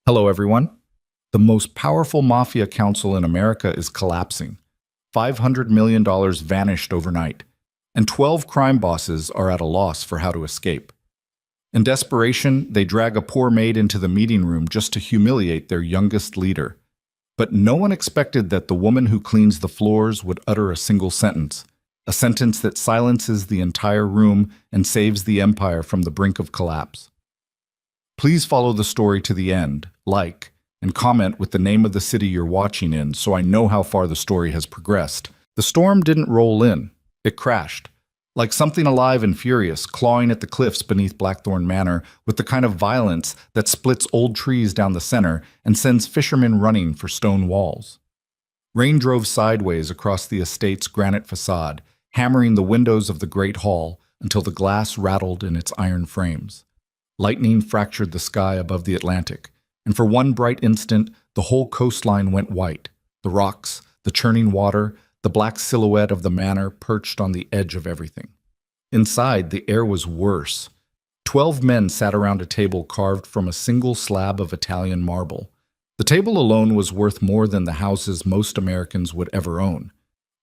Hello, everyone. The most powerful mafia council in America is collapsing. $500 million vanished overnight, and 12 crime bosses are at a loss for how to escape. In desperation, they drag a poor maid into the meeting room just to humiliate their youngest leader. But no one expected that the woman who cleans the floors would utter a single sentence, a sentence that silences the entire room and saves the empire from the brink of collapse. Please follow the story to the end, like, and comment with the name of the city you're watching in so I know how far the story has progressed. The storm didn't roll in. It crashed. Like something alive and furious, clawing at the cliffs beneath Blackthorn Manor with the kind of violence that splits old trees down the center and sends fishermen running for stone walls. Rain drove sideways across the estate's granite facade, hammering the windows of the great hall until the glass rattled in its iron frames. Lightning fractured the sky above the Atlantic, and for one bright instant, the whole coastline went white. The rocks, the churning water, the black silhouette of the manor perched on the edge of everything. Inside, the air was worse. 12 men sat around a table carved from a single slab of Italian marble. The table alone was worth more than the houses most Americans would ever own.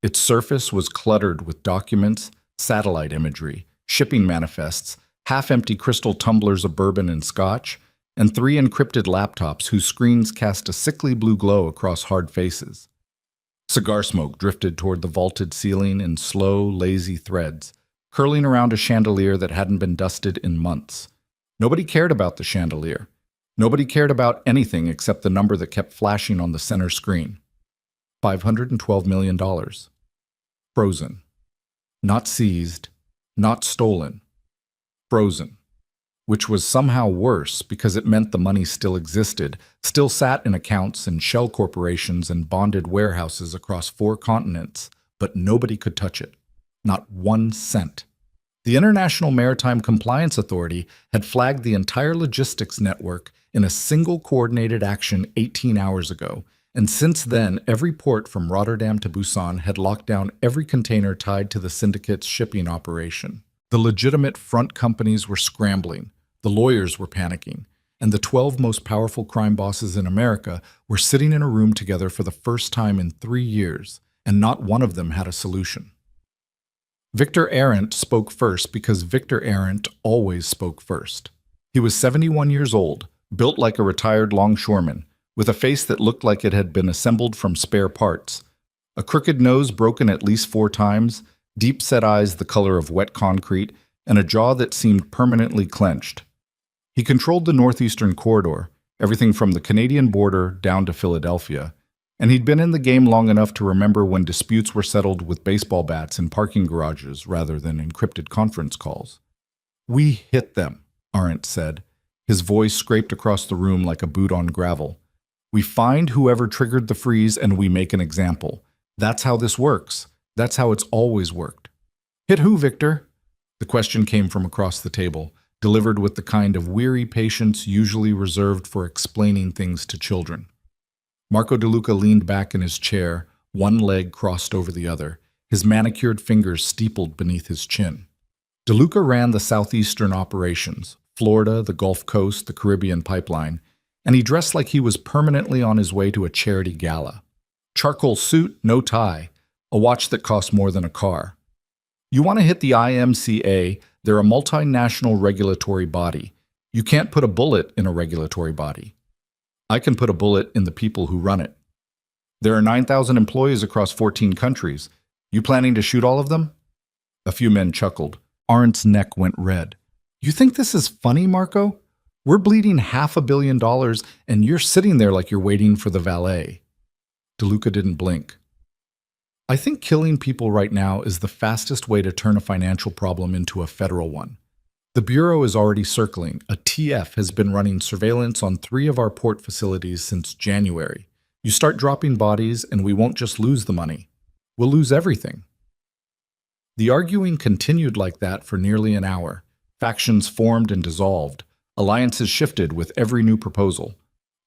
Its surface was cluttered with documents, satellite imagery, shipping manifests, half-empty crystal tumblers of bourbon and scotch, and 3 encrypted laptops whose screens cast a sickly blue glow across hard faces. Cigar smoke drifted toward the vaulted ceiling in slow, lazy threads, curling around a chandelier that hadn't been dusted in months. Nobody cared about the chandelier. Nobody cared about anything except the number that kept flashing on the center screen. $512 million. Frozen. Not seized, not stolen. Frozen, which was somehow worse because it meant the money still existed, still sat in accounts and shell corporations and bonded warehouses across 4 continents, but nobody could touch it. Not 1 cent. The International Maritime Compliance Authority had flagged the entire logistics network in a single coordinated action 18 hours ago, and since then, every port from Rotterdam to Busan had locked down every container tied to the syndicate's shipping operation. The legitimate front companies were scrambling, the lawyers were panicking, and the 12 most powerful crime bosses in America were sitting in a room together for the first time in 3 years, and not one of them had a solution. Victor Arendt spoke first because Victor Arendt always spoke first. He was 71 years old, built like a retired longshoreman, with a face that looked like it had been assembled from spare parts, a crooked nose broken at least 4 times, deep-set eyes the color of wet concrete, and a jaw that seemed permanently clenched. He controlled the northeastern corridor, everything from the Canadian border down to Philadelphia, and he'd been in the game long enough to remember when disputes were settled with baseball bats in parking garages rather than encrypted conference calls. "We hit them," Arendt said. His voice scraped across the room like a boot on gravel. "We find whoever triggered the freeze and we make an example. That's how this works. That's how it's always worked." "Hit who, Victor?" The question came from across the table, delivered with the kind of weary patience usually reserved for explaining things to children. Marco DeLuca leaned back in his chair, one leg crossed over the other, his manicured fingers steepled beneath his chin. DeLuca ran the southeastern operations, Florida, the Gulf Coast, the Caribbean pipeline, and he dressed like he was permanently on his way to a charity gala. Charcoal suit, no tie, a watch that cost more than a car. "You want to hit the IMCA, they're a multinational regulatory body. You can't put a bullet in a regulatory body. I can put a bullet in the people who run it. There are 9,000 employees across 14 countries. You planning to shoot all of them?" A few men chuckled. Arendt's neck went red. "You think this is funny, Marco? We're bleeding $500 million and you're sitting there like you're waiting for the valet." DeLuca didn't blink. "I think killing people right now is the fastest way to turn a financial problem into a federal one. The Bureau is already circling. A TF has been running surveillance on 3 of our port facilities since January. You start dropping bodies and we won't just lose the money. We'll lose everything." The arguing continued like that for nearly an hour. Factions formed and dissolved. Alliances shifted with every new proposal.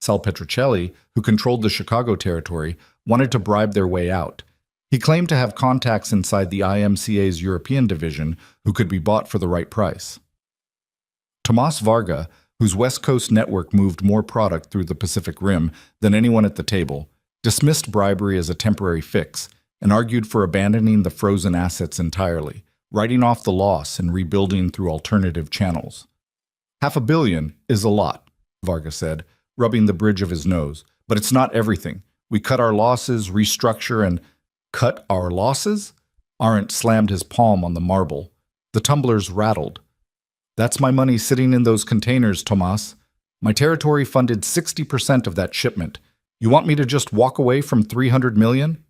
Sal Petrocelli, who controlled the Chicago territory, wanted to bribe their way out. He claimed to have contacts inside the IMCA's European division who could be bought for the right price. Tomas Varga, whose West Coast network moved more product through the Pacific Rim than anyone at the table, dismissed bribery as a temporary fix and argued for abandoning the frozen assets entirely, writing off the loss and rebuilding through alternative channels. $500 million is a lot, Varga said, rubbing the bridge of his nose, but it's not everything. We cut our losses, restructure, and cut our losses? Arendt slammed his palm on the marble. The tumblers rattled. That's my money sitting in those containers, Tomas. My territory funded 60% of that shipment. You want me to just walk away from $300 million?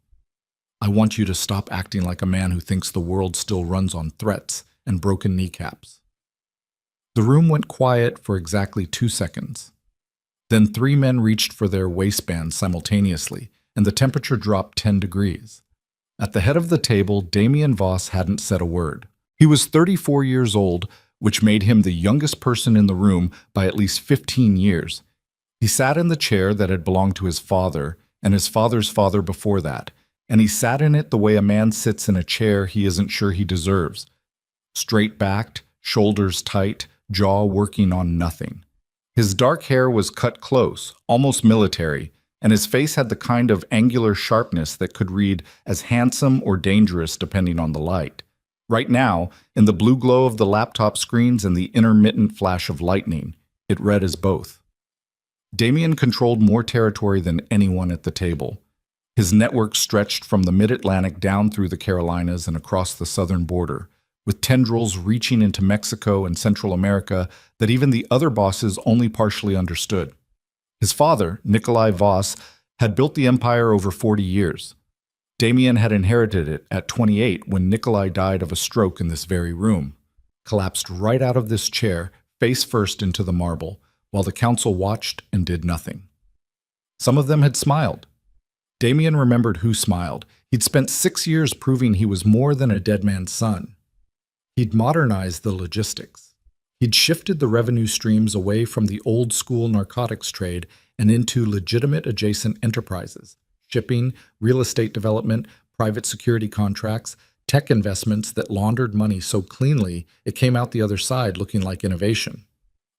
I want you to stop acting like a man who thinks the world still runs on threats and broken kneecaps. The room went quiet for exactly 2 seconds. Then 3 men reached for their waistbands simultaneously, and the temperature dropped 10 degrees. At the head of the table, Damien Voss hadn't said a word. He was 34 years old, which made him the youngest person in the room by at least 15 years. He sat in the chair that had belonged to his father and his father's father before that, and he sat in it the way a man sits in a chair he isn't sure he deserves. Straight-backed, shoulders tight, jaw working on nothing. His dark hair was cut close, almost military, and his face had the kind of angular sharpness that could read as handsome or dangerous depending on the light. Right now, in the blue glow of the laptop screens and the intermittent flash of lightning, it read as both. Damien controlled more territory than anyone at the table. His network stretched from the mid-Atlantic down through the Carolinas and across the southern border, with tendrils reaching into Mexico and Central America that even the other bosses only partially understood. His father, Nikolai Voss, had built the empire over 40 years. Damien had inherited it at 28 when Nikolai died of a stroke in this very room, collapsed right out of this chair, face first into the marble, while the council watched and did nothing. Some of them had smiled. Damien remembered who smiled. He'd spent 6 years proving he was more than a dead man's son. He'd modernized the logistics. He'd shifted the revenue streams away from the old-school narcotics trade and into legitimate adjacent enterprises. Shipping, real estate development, private security contracts, tech investments that laundered money so cleanly it came out the other side looking like innovation.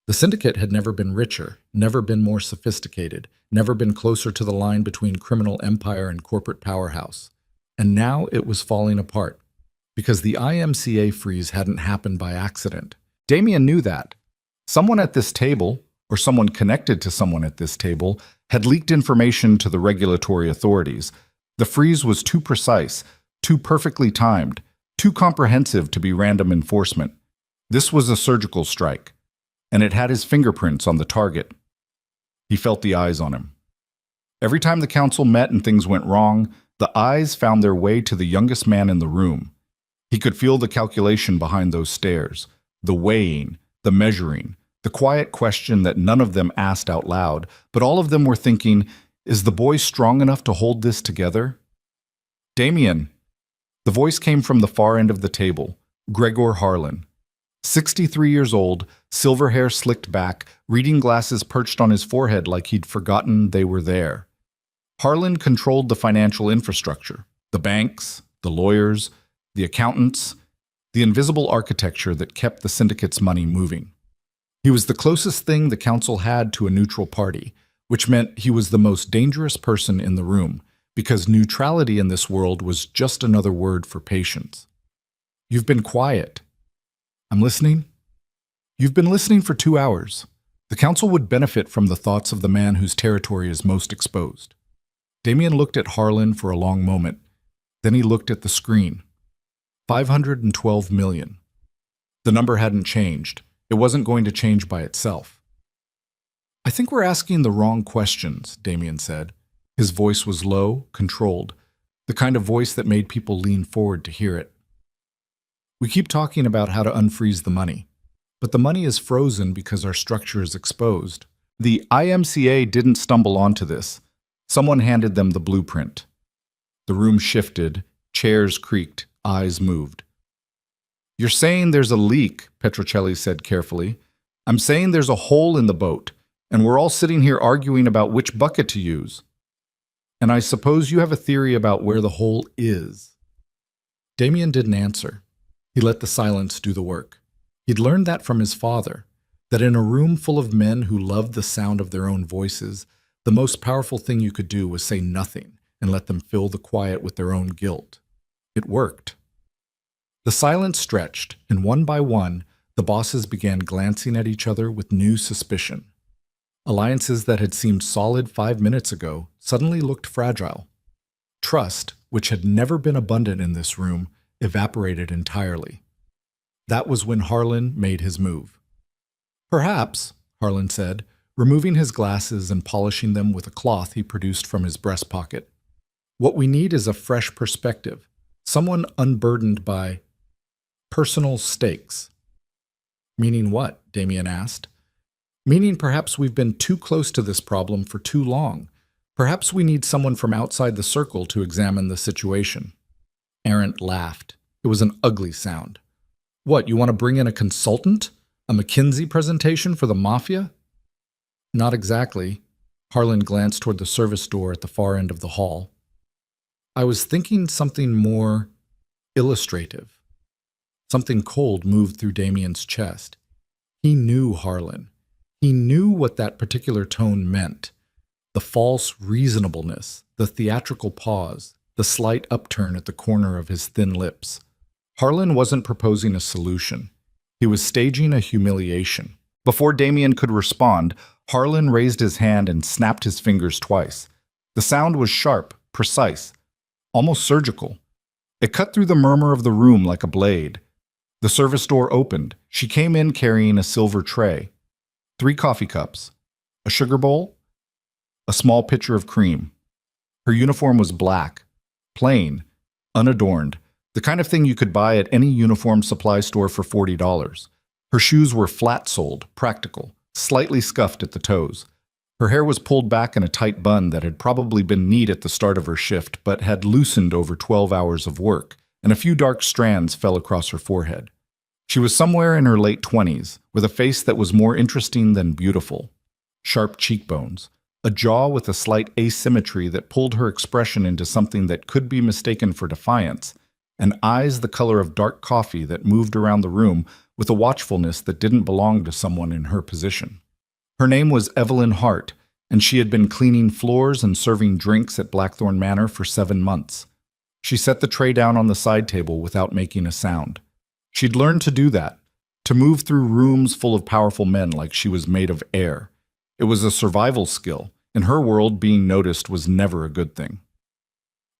The syndicate had never been richer, never been more sophisticated, never been closer to the line between criminal empire and corporate powerhouse. And now it was falling apart, because the IMCA freeze hadn't happened by accident. Damien knew that. Someone at this table, or someone connected to someone at this table, had leaked information to the regulatory authorities. The freeze was too precise, too perfectly timed, too comprehensive to be random enforcement. This was a surgical strike, and it had his fingerprints on the target. He felt the eyes on him. Every time the council met and things went wrong, the eyes found their way to the youngest man in the room. He could feel the calculation behind those stares, the weighing, the measuring, the quiet question that none of them asked out loud, but all of them were thinking, is the boy strong enough to hold this together? Damien. The voice came from the far end of the table, Gregor Harlan. 63 years old, silver hair slicked back, reading glasses perched on his forehead like he'd forgotten they were there. Harlan controlled the financial infrastructure, the banks, the lawyers, the accountants, the invisible architecture that kept the syndicate's money moving. He was the closest thing the council had to a neutral party, which meant he was the most dangerous person in the room, because neutrality in this world was just another word for patience. You've been quiet. I'm listening. You've been listening for 2 hours. The council would benefit from the thoughts of the man whose territory is most exposed. Damien looked at Harlan for a long moment. Then he looked at the screen. 512 million. The number hadn't changed. It wasn't going to change by itself. I think we're asking the wrong questions, Damien said. His voice was low, controlled, the kind of voice that made people lean forward to hear it. We keep talking about how to unfreeze the money, but the money is frozen because our structure is exposed. The IMCA didn't stumble onto this. Someone handed them the blueprint. The room shifted, chairs creaked, eyes moved. You're saying there's a leak, Petrocelli said carefully. I'm saying there's a hole in the boat, and we're all sitting here arguing about which bucket to use. And I suppose you have a theory about where the hole is. Damien didn't answer. He let the silence do the work. He'd learned that from his father. That in a room full of men who loved the sound of their own voices, the most powerful thing you could do was say nothing and let them fill the quiet with their own guilt. It worked. The silence stretched, and one by one, the bosses began glancing at each other with new suspicion. Alliances that had seemed solid 5 minutes ago suddenly looked fragile. Trust, which had never been abundant in this room, evaporated entirely. That was when Harlan made his move. "Perhaps," Harlan said, removing his glasses and polishing them with a cloth he produced from his breast pocket. "What we need is a fresh perspective, someone unburdened by personal stakes." "Meaning what?" Damien asked. "Meaning perhaps we've been too close to this problem for too long. Perhaps we need someone from outside the circle to examine the situation." Arendt laughed. It was an ugly sound. "What, you want to bring in a consultant? A McKinsey presentation for the Mafia?" "Not exactly." Harlan glanced toward the service door at the far end of the hall. "I was thinking something more illustrative." Something cold moved through Damien's chest. He knew Harlan. He knew what that particular tone meant. The false reasonableness, the theatrical pause, the slight upturn at the corner of his thin lips. Harlan wasn't proposing a solution. He was staging a humiliation. Before Damien could respond, Harlan raised his hand and snapped his fingers twice. The sound was sharp, precise, almost surgical. It cut through the murmur of the room like a blade. The service door opened. She came in carrying a silver tray, 3 coffee cups, a sugar bowl, a small pitcher of cream. Her uniform was black, plain, unadorned, the kind of thing you could buy at any uniform supply store for $40. Her shoes were flat-soled, practical, slightly scuffed at the toes. Her hair was pulled back in a tight bun that had probably been neat at the start of her shift but had loosened over 12 hours of work, and a few dark strands fell across her forehead. She was somewhere in her late 20s, with a face that was more interesting than beautiful. Sharp cheekbones, a jaw with a slight asymmetry that pulled her expression into something that could be mistaken for defiance, and eyes the color of dark coffee that moved around the room with a watchfulness that didn't belong to someone in her position. Her name was Evelyn Hart, and she had been cleaning floors and serving drinks at Blackthorn Manor for 7 months. She set the tray down on the side table without making a sound. She'd learned to do that, to move through rooms full of powerful men like she was made of air. It was a survival skill. In her world, being noticed was never a good thing.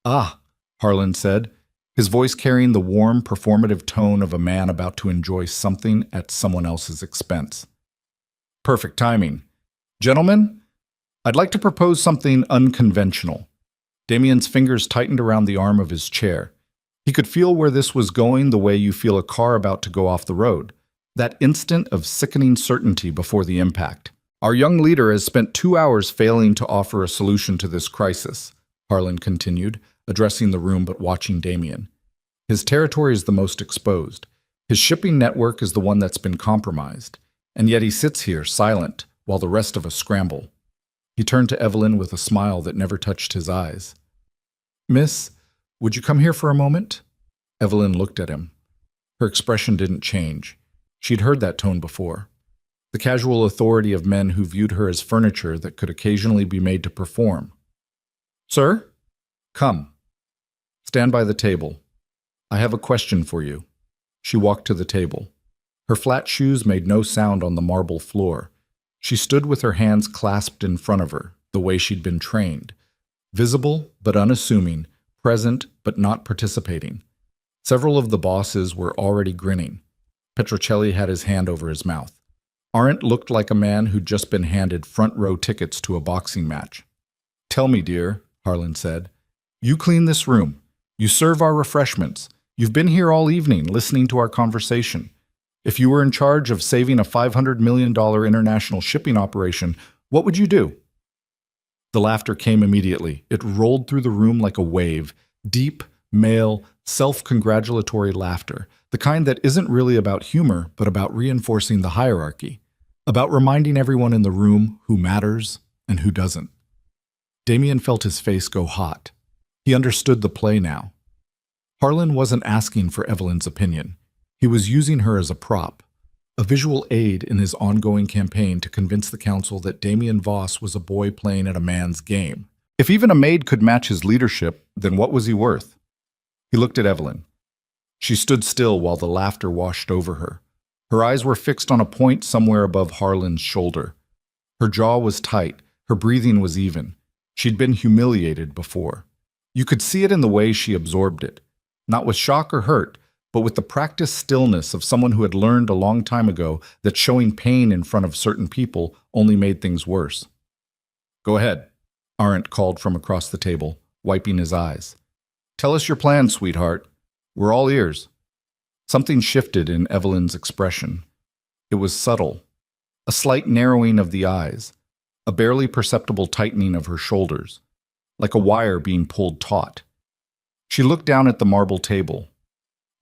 "Ah," Harlan said, his voice carrying the warm, performative tone of a man about to enjoy something at someone else's expense. "Perfect timing. Gentlemen, I'd like to propose something unconventional." Damien's fingers tightened around the arm of his chair. He could feel where this was going the way you feel a car about to go off the road, that instant of sickening certainty before the impact. "Our young leader has spent 2 hours failing to offer a solution to this crisis," Harlan continued, addressing the room but watching Damien. "His territory is the most exposed. His shipping network is the one that's been compromised. And yet he sits here, silent, while the rest of us scramble." He turned to Evelyn with a smile that never touched his eyes. "Miss, would you come here for a moment?" Evelyn looked at him. Her expression didn't change. She'd heard that tone before. The casual authority of men who viewed her as furniture that could occasionally be made to perform. "Sir? Come. Stand by the table. I have a question for you." She walked to the table. Her flat shoes made no sound on the marble floor. She stood with her hands clasped in front of her, the way she'd been trained. Visible but unassuming, present but not participating. Several of the bosses were already grinning. Petrocelli had his hand over his mouth. Arendt looked like a man who'd just been handed front-row tickets to a boxing match. "Tell me, dear," Harlan said. "You clean this room. You serve our refreshments. You've been here all evening listening to our conversation. If you were in charge of saving a $500 million international shipping operation, what would you do?" The laughter came immediately. It rolled through the room like a wave. Deep, male, self-congratulatory laughter. The kind that isn't really about humor, but about reinforcing the hierarchy. About reminding everyone in the room who matters and who doesn't. Damien felt his face go hot. He understood the play now. Harlan wasn't asking for Evelyn's opinion. He was using her as a prop. a visual aid in his ongoing campaign to convince the council that Damien Voss was a boy playing at a man's game. If even a maid could match his leadership, then what was he worth? He looked at Evelyn. She stood still while the laughter washed over her. Her eyes were fixed on a point somewhere above Harlan's shoulder. Her jaw was tight, her breathing was even. She'd been humiliated before. You could see it in the way she absorbed it, not with shock or hurt, but with the practiced stillness of someone who had learned a long time ago that showing pain in front of certain people only made things worse. "Go ahead," Arendt called from across the table, wiping his eyes. "Tell us your plan, sweetheart. We're all ears." Something shifted in Evelyn's expression. It was subtle. A slight narrowing of the eyes, a barely perceptible tightening of her shoulders, like a wire being pulled taut. She looked down at the marble table,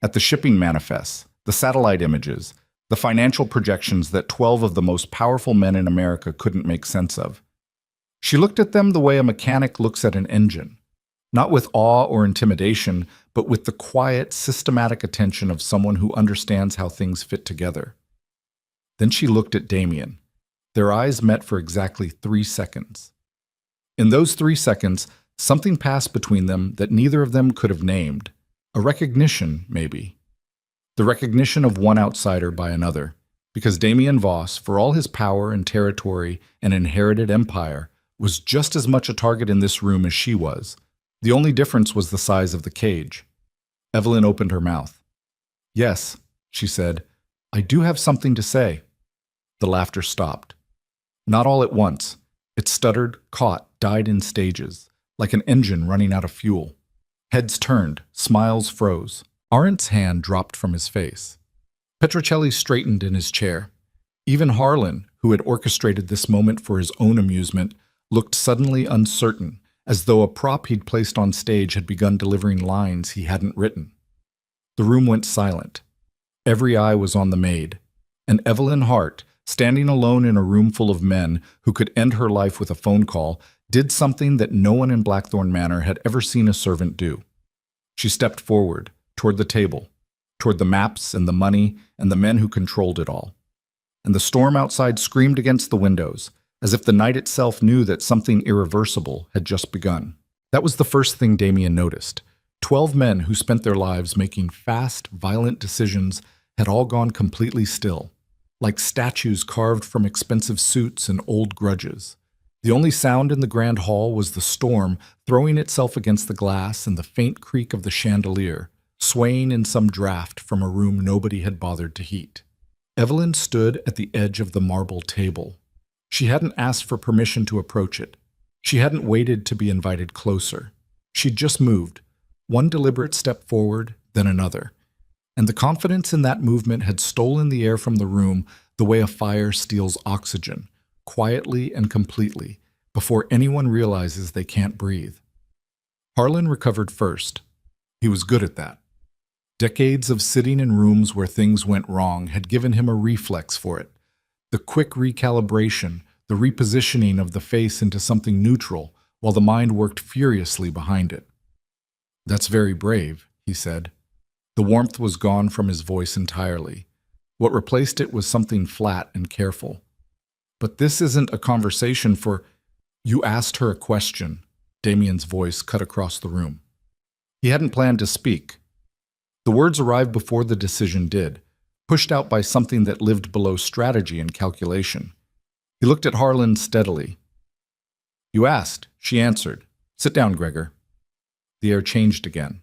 at the shipping manifests, the satellite images, the financial projections that 12 of the most powerful men in America couldn't make sense of. She looked at them the way a mechanic looks at an engine, not with awe or intimidation, but with the quiet, systematic attention of someone who understands how things fit together. Then she looked at Damien. Their eyes met for exactly 3 seconds. In those 3 seconds, something passed between them that neither of them could have named. A recognition, maybe. The recognition of one outsider by another. Because Damien Voss, for all his power and territory and inherited empire, was just as much a target in this room as she was. The only difference was the size of the cage. Evelyn opened her mouth. "Yes," she said, "I do have something to say." The laughter stopped. Not all at once. It stuttered, caught, died in stages, like an engine running out of fuel. Heads turned, smiles froze. Arendt's hand dropped from his face. Petrocelli straightened in his chair. Even Harlan, who had orchestrated this moment for his own amusement, looked suddenly uncertain, as though a prop he'd placed on stage had begun delivering lines he hadn't written. The room went silent. Every eye was on the maid, and Evelyn Hart, standing alone in a room full of men who could end her life with a phone call, did something that no one in Blackthorn Manor had ever seen a servant do. She stepped forward, toward the table, toward the maps and the money and the men who controlled it all. And the storm outside screamed against the windows, as if the night itself knew that something irreversible had just begun. That was the first thing Damien noticed. 12 men who spent their lives making fast, violent decisions had all gone completely still, like statues carved from expensive suits and old grudges. The only sound in the grand hall was the storm throwing itself against the glass and the faint creak of the chandelier, swaying in some draft from a room nobody had bothered to heat. Evelyn stood at the edge of the marble table. She hadn't asked for permission to approach it. She hadn't waited to be invited closer. She'd just moved, one deliberate step forward, then another. And the confidence in that movement had stolen the air from the room the way a fire steals oxygen, quietly and completely, before anyone realizes they can't breathe. Harlan recovered first. He was good at that. Decades of sitting in rooms where things went wrong had given him a reflex for it. The quick recalibration, the repositioning of the face into something neutral, while the mind worked furiously behind it. "That's very brave," he said. The warmth was gone from his voice entirely. What replaced it was something flat and careful. "But this isn't a conversation for—" "You asked her a question," Damien's voice cut across the room. He hadn't planned to speak. The words arrived before the decision did, pushed out by something that lived below strategy and calculation. He looked at Harlan steadily. "You asked," she answered. "Sit down, Gregor." The air changed again.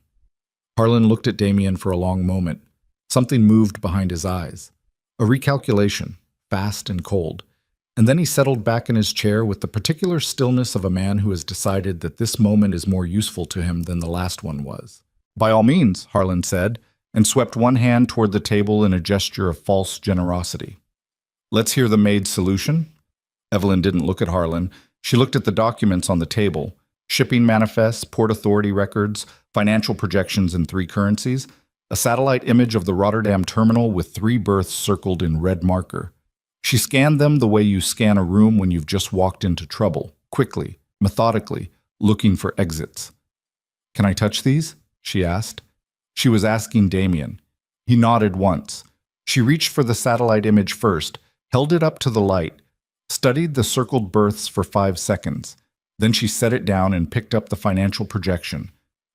Harlan looked at Damien for a long moment. Something moved behind his eyes. A recalculation, fast and cold. And then he settled back in his chair with the particular stillness of a man who has decided that this moment is more useful to him than the last one was. "By all means," Harlan said, and swept one hand toward the table in a gesture of false generosity. "Let's hear the maid's solution." Evelyn didn't look at Harlan. She looked at the documents on the table. Shipping manifests, port authority records, financial projections in 3 currencies, a satellite image of the Rotterdam terminal with 3 berths circled in red marker. She scanned them the way you scan a room when you've just walked into trouble, quickly, methodically, looking for exits. "Can I touch these?" she asked. She was asking Damien. He nodded once. She reached for the satellite image first, held it up to the light, studied the circled berths for 5 seconds. Then she set it down and picked up the financial projection,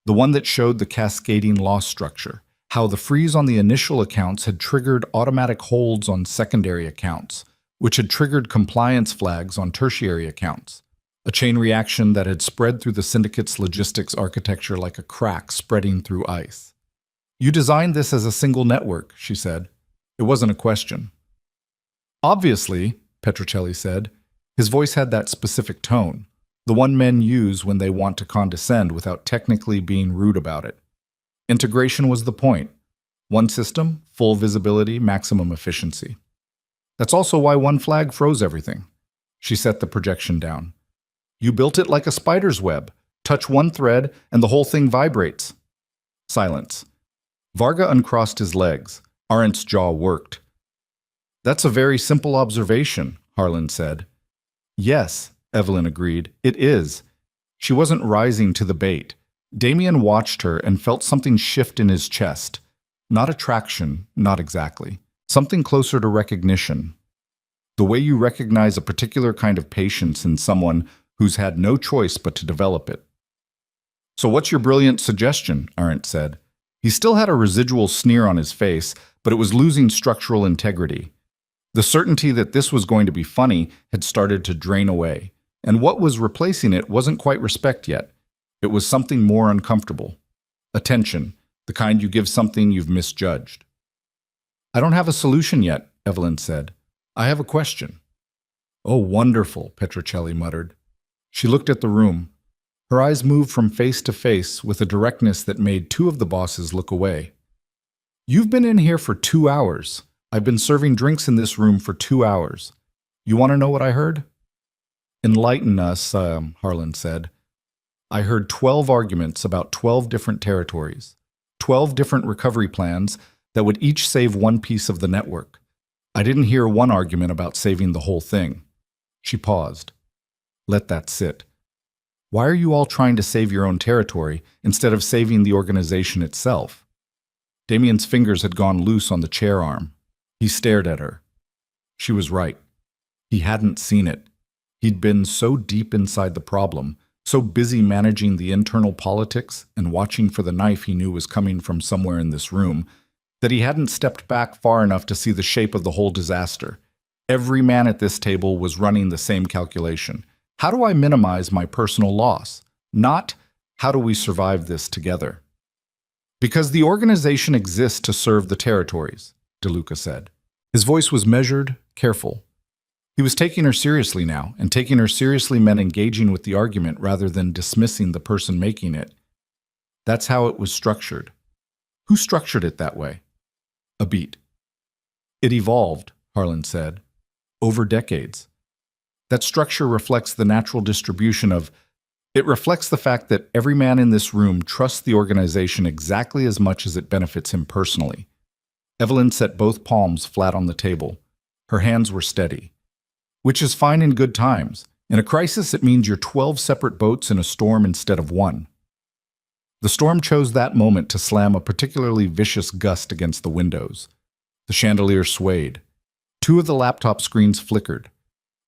the one that showed the cascading loss structure, how the freeze on the initial accounts had triggered automatic holds on secondary accounts, which had triggered compliance flags on tertiary accounts, a chain reaction that had spread through the syndicate's logistics architecture like a crack spreading through ice. "You designed this as a single network," she said. It wasn't a question. "Obviously," Petrocelli said. His voice had that specific tone, the one men use when they want to condescend without technically being rude about it. Integration was the point. One system, full visibility, maximum efficiency. That's also why one flag froze everything. She set the projection down. "You built it like a spider's web. Touch one thread and the whole thing vibrates." Silence. Varga uncrossed his legs. Arendt's jaw worked. "That's a very simple observation," Harlan said. "Yes," Evelyn agreed, "it is." She wasn't rising to the bait. Damien watched her and felt something shift in his chest. Not attraction, not exactly. Something closer to recognition. The way you recognize a particular kind of patience in someone who's had no choice but to develop it. "So what's your brilliant suggestion?" Arendt said. He still had a residual sneer on his face, but it was losing structural integrity. The certainty that this was going to be funny had started to drain away, and what was replacing it wasn't quite respect yet. It was something more uncomfortable. Attention, the kind you give something you've misjudged. "I don't have a solution yet," Evelyn said. "I have a question." "Oh, wonderful," Petrocelli muttered. She looked at the room. Her eyes moved from face to face with a directness that made two of the bosses look away. "You've been in here for 2 hours. I've been serving drinks in this room for 2 hours. You want to know what I heard?" "Enlighten us," Harlan said. "I heard 12 arguments about 12 different territories, 12 different recovery plans that would each save one piece of the network. I didn't hear one argument about saving the whole thing." She paused. "Let that sit. Why are you all trying to save your own territory instead of saving the organization itself?" Damien's fingers had gone loose on the chair arm. He stared at her. She was right. He hadn't seen it. He'd been so deep inside the problem, so busy managing the internal politics and watching for the knife he knew was coming from somewhere in this room, that he hadn't stepped back far enough to see the shape of the whole disaster. Every man at this table was running the same calculation. How do I minimize my personal loss? Not, how do we survive this together? "Because the organization exists to serve the territories," DeLuca said. His voice was measured, careful. He was taking her seriously now, and taking her seriously meant engaging with the argument rather than dismissing the person making it. That's how it was structured. Who structured it that way? A beat. "It evolved," Harlan said, "over decades. That structure reflects the natural distribution of... It reflects the fact that every man in this room trusts the organization exactly as much as it benefits him personally." Evelyn set both palms flat on the table. Her hands were steady. "Which is fine in good times. In a crisis, it means you're 12 separate boats in a storm instead of one." The storm chose that moment to slam a particularly vicious gust against the windows. The chandelier swayed. 2 of the laptop screens flickered.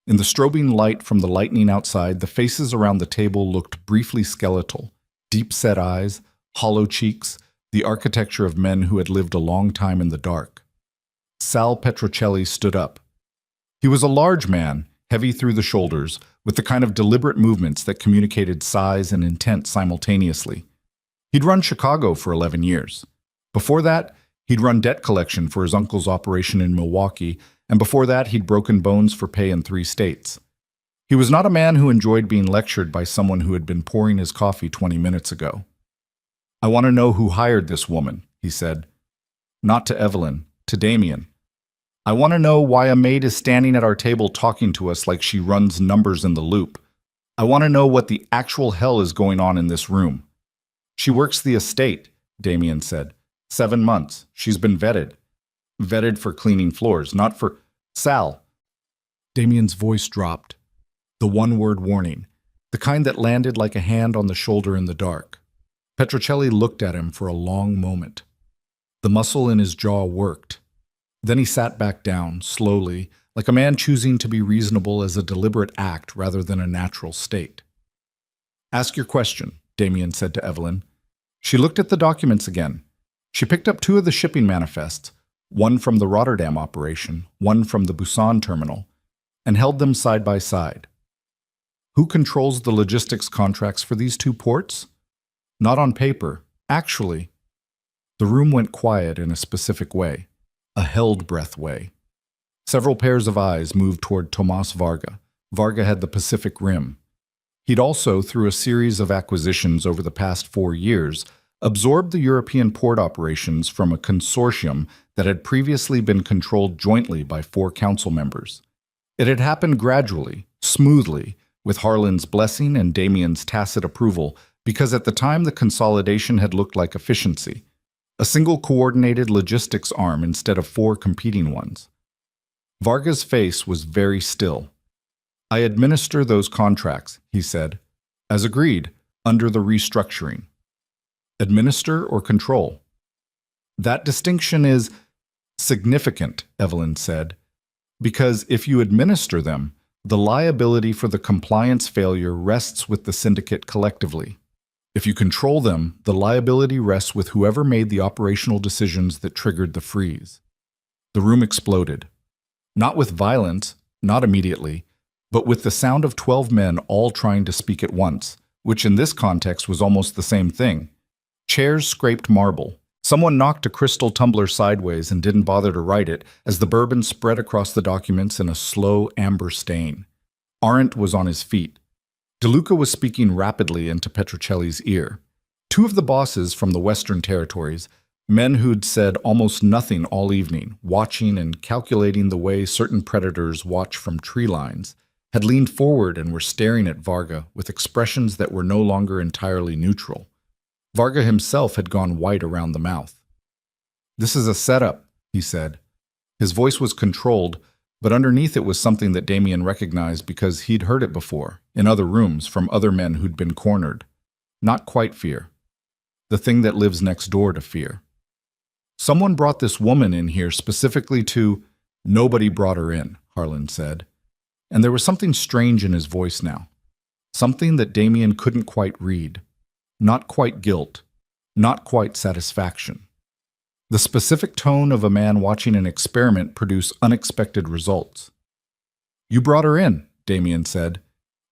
In the strobing light from the lightning outside, the faces around the table looked briefly skeletal. Deep-set eyes, hollow cheeks, the architecture of men who had lived a long time in the dark. Sal Petrocelli stood up. He was a large man, heavy through the shoulders, with the kind of deliberate movements that communicated size and intent simultaneously. He'd run Chicago for 11 years. Before that, he'd run debt collection for his uncle's operation in Milwaukee, and before that, he'd broken bones for pay in 3 states. He was not a man who enjoyed being lectured by someone who had been pouring his coffee 20 minutes ago. "I want to know who hired this woman," he said. Not to Evelyn, to Damien. "I want to know why a maid is standing at our table talking to us like she runs numbers in the loop. I want to know what the actual hell is going on in this room." "She works the estate," Damien said. 7 months. She's been vetted. Vetted for cleaning floors, not for... Sal. Damien's voice dropped. The one-word warning, the kind that landed like a hand on the shoulder in the dark. Petrocelli looked at him for a long moment. The muscle in his jaw worked. Then he sat back down, slowly, like a man choosing to be reasonable as a deliberate act rather than a natural state. "Ask your question," Damien said to Evelyn. She looked at the documents again. She picked up two of the shipping manifests, one from the Rotterdam operation, one from the Busan terminal, and held them side by side. "Who controls the logistics contracts for these two ports?" "Not on paper. Actually." The room went quiet in a specific way, a held breath way. Several pairs of eyes moved toward Tomas Varga. Varga had the Pacific Rim. He'd also, through a series of acquisitions over the past 4 years, absorbed the European port operations from a consortium that had previously been controlled jointly by 4 council members. It had happened gradually, smoothly, with Harlan's blessing and Damien's tacit approval, because at the time the consolidation had looked like efficiency. A single coordinated logistics arm instead of 4 competing ones. Varga's face was very still. "I administer those contracts," he said, "as agreed, under the restructuring." Administer or control? "That distinction is significant," Evelyn said, "because if you administer them, the liability for the compliance failure rests with the syndicate collectively. If you control them, the liability rests with whoever made the operational decisions that triggered the freeze." The room exploded. Not with violence, not immediately, but with the sound of 12 men all trying to speak at once, which in this context was almost the same thing. Chairs scraped marble. Someone knocked a crystal tumbler sideways and didn't bother to right it as the bourbon spread across the documents in a slow amber stain. Arendt was on his feet. DeLuca was speaking rapidly into Petrocelli's ear. 2 of the bosses from the Western Territories, men who'd said almost nothing all evening, watching and calculating the way certain predators watch from tree lines, had leaned forward and were staring at Varga with expressions that were no longer entirely neutral. Varga himself had gone white around the mouth. "This is a setup," he said. His voice was controlled, but underneath it was something that Damien recognized because he'd heard it before, in other rooms, from other men who'd been cornered. Not quite fear. The thing that lives next door to fear. "Someone brought this woman in here specifically to—" "Nobody brought her in," Harlan said. And there was something strange in his voice now. Something that Damien couldn't quite read. Not quite guilt. Not quite satisfaction. The specific tone of a man watching an experiment produce unexpected results. "You brought her in," Damien said.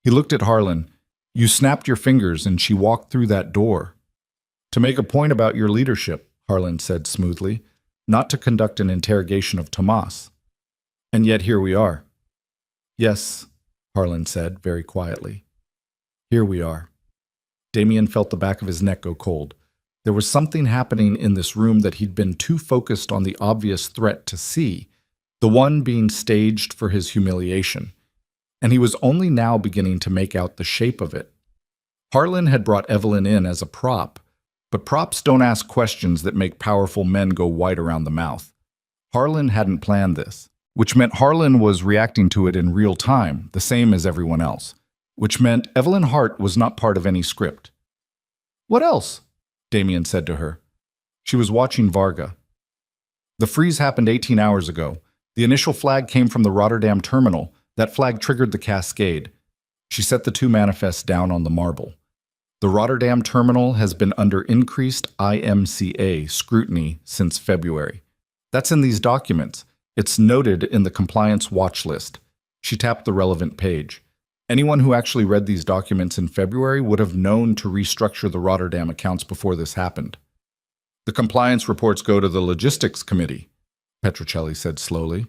He looked at Harlan. "You snapped your fingers and she walked through that door." "To make a point about your leadership," Harlan said smoothly, "not to conduct an interrogation of Tomas. And yet here we are." "Yes," Harlan said very quietly. "Here we are." Damien felt the back of his neck go cold. There was something happening in this room that he'd been too focused on the obvious threat to see, the one being staged for his humiliation, and he was only now beginning to make out the shape of it. Harlan had brought Evelyn in as a prop, but props don't ask questions that make powerful men go white around the mouth. Harlan hadn't planned this, which meant Harlan was reacting to it in real time, the same as everyone else, which meant Evelyn Hart was not part of any script. "What else?" Damien said to her. She was watching Varga. "The freeze happened 18 hours ago. The initial flag came from the Rotterdam terminal. That flag triggered the cascade." She set the 2 manifests down on the marble. "The Rotterdam terminal has been under increased IMCA scrutiny since February. That's in these documents. It's noted in the compliance watch list." She tapped the relevant page. Anyone who actually read these documents in February would have known to restructure the Rotterdam accounts before this happened. "The compliance reports go to the logistics committee," Petrocelli said slowly.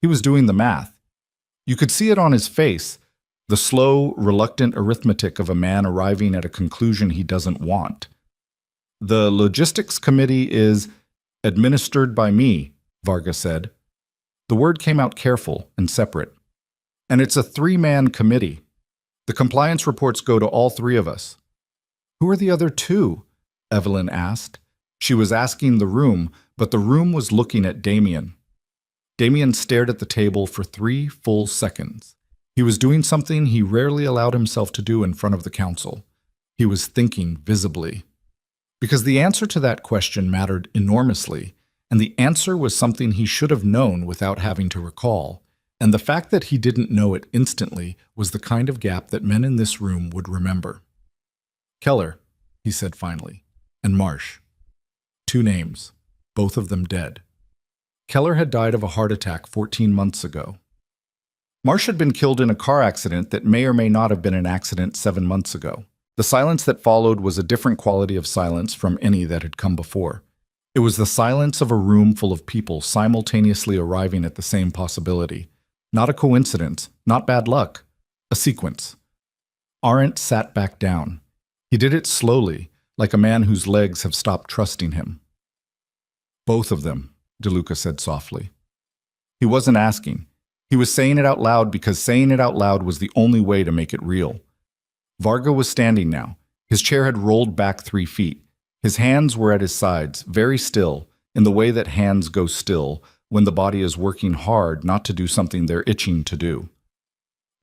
He was doing the math. You could see it on his face, the slow, reluctant arithmetic of a man arriving at a conclusion he doesn't want. "The logistics committee is administered by me," Varga said. The word came out careful and separate. "And it's a 3-man committee. The compliance reports go to all 3 of us." "Who are the other 2? Evelyn asked. She was asking the room, but the room was looking at Damien. Damien stared at the table for 3 full seconds. He was doing something he rarely allowed himself to do in front of the council. He was thinking visibly. Because the answer to that question mattered enormously, And the answer was something he should have known without having to recall. And the fact that he didn't know it instantly was the kind of gap that men in this room would remember. Keller, he said finally, and Marsh. 2 names, both of them dead. Keller had died of a heart attack 14 months ago. Marsh had been killed in a car accident that may or may not have been an accident 7 months ago. The silence that followed was a different quality of silence from any that had come before. It was the silence of a room full of people simultaneously arriving at the same possibility. Not a coincidence, not bad luck, a sequence. Arendt sat back down. He did it slowly, like a man whose legs have stopped trusting him. Both of them, DeLuca said softly. He wasn't asking. He was saying it out loud because saying it out loud was the only way to make it real. Varga was standing now. His chair had rolled back 3 feet. His hands were at his sides, very still, in the way that hands go still when the body is working hard not to do something they're itching to do.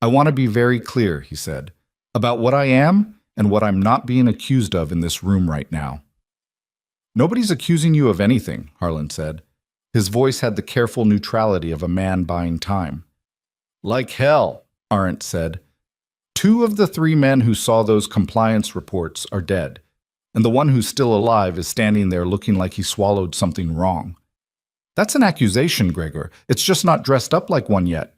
I want to be very clear, he said, about what I am and what I'm not being accused of in this room right now. Nobody's accusing you of anything, Harlan said. His voice had the careful neutrality of a man buying time. Like hell, Arendt said. 2 of the 3 men who saw those compliance reports are dead, and the one who's still alive is standing there looking like he swallowed something wrong. That's an accusation, Gregor. It's just not dressed up like one yet.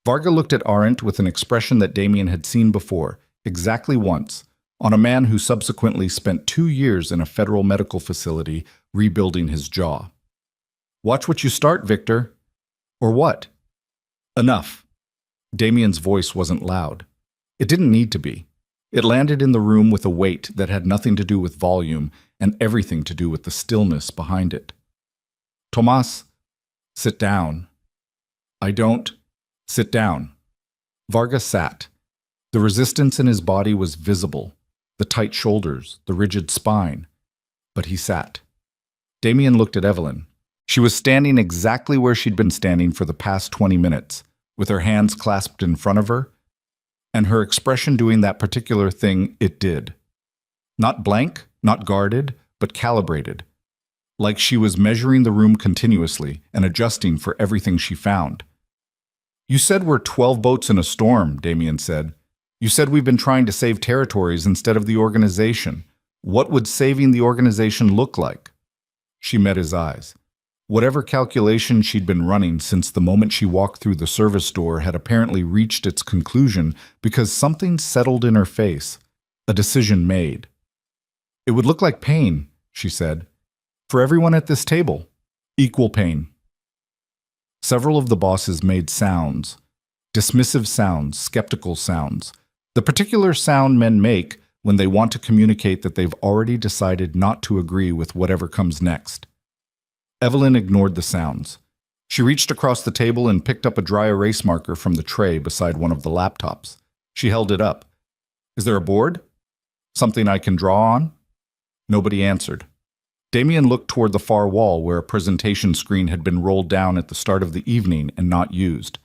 Varga looked at Arendt with an expression that Damien had seen before, exactly once, on a man who subsequently spent 2 years in a federal medical facility rebuilding his jaw. Watch what you start, Victor. Or what? Enough. Damien's voice wasn't loud. It didn't need to be. It landed in the room with a weight that had nothing to do with volume and everything to do with the stillness behind it. Tomas, sit down. I don't. Sit down. Varga sat. The resistance in his body was visible, the tight shoulders, the rigid spine. But he sat. Damien looked at Evelyn. She was standing exactly where she'd been standing for the past 20 minutes, with her hands clasped in front of her, and her expression doing that particular thing it did. Not blank, not guarded, but calibrated, like she was measuring the room continuously and adjusting for everything she found. You said we're 12 boats in a storm, Damien said. You said we've been trying to save territories instead of the organization. What would saving the organization look like? She met his eyes. Whatever calculation she'd been running since the moment she walked through the service door had apparently reached its conclusion because something settled in her face, a decision made. It would look like pain, she said. For everyone at this table, equal pain. Several of the bosses made sounds, dismissive sounds, skeptical sounds, the particular sound men make when they want to communicate that they've already decided not to agree with whatever comes next. Evelyn ignored the sounds. She reached across the table and picked up a dry erase marker from the tray beside one of the laptops. She held it up. Is there a board? Something I can draw on? Nobody answered. Damien looked toward the far wall where a presentation screen had been rolled down at the start of the evening and not used.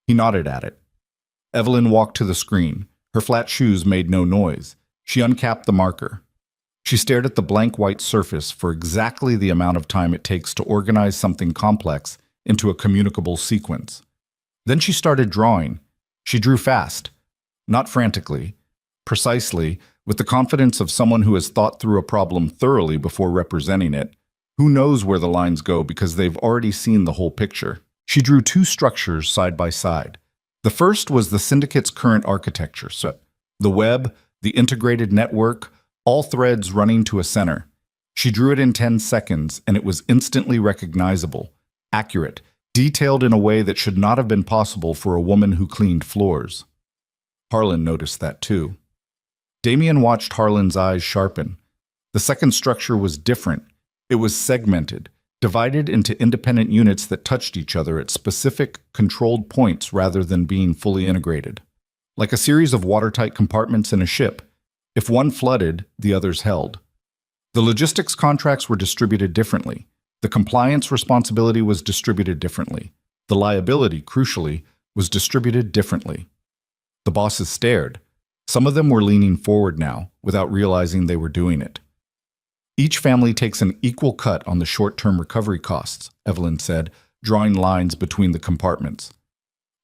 He nodded at it. Evelyn walked to the screen. Her flat shoes made no noise. She uncapped the marker. She stared at the blank white surface for exactly the amount of time it takes to organize something complex into a communicable sequence. Then she started drawing. She drew fast, not frantically, precisely, with the confidence of someone who has thought through a problem thoroughly before representing it. Who knows where the lines go because they've already seen the whole picture. She drew 2 structures side by side. The first was the syndicate's current architecture, so the web, the integrated network, all threads running to a center. She drew it in 10 seconds, and it was instantly recognizable, accurate, detailed in a way that should not have been possible for a woman who cleaned floors. Harlan noticed that too. Damien watched Harlan's eyes sharpen. The second structure was different. It was segmented, divided into independent units that touched each other at specific, controlled points rather than being fully integrated. Like a series of watertight compartments in a ship. If one flooded, the others held. The logistics contracts were distributed differently. The compliance responsibility was distributed differently. The liability, crucially, was distributed differently. The bosses stared. Some of them were leaning forward now, without realizing they were doing it. Each family takes an equal cut on the short-term recovery costs, Evelyn said, drawing lines between the compartments.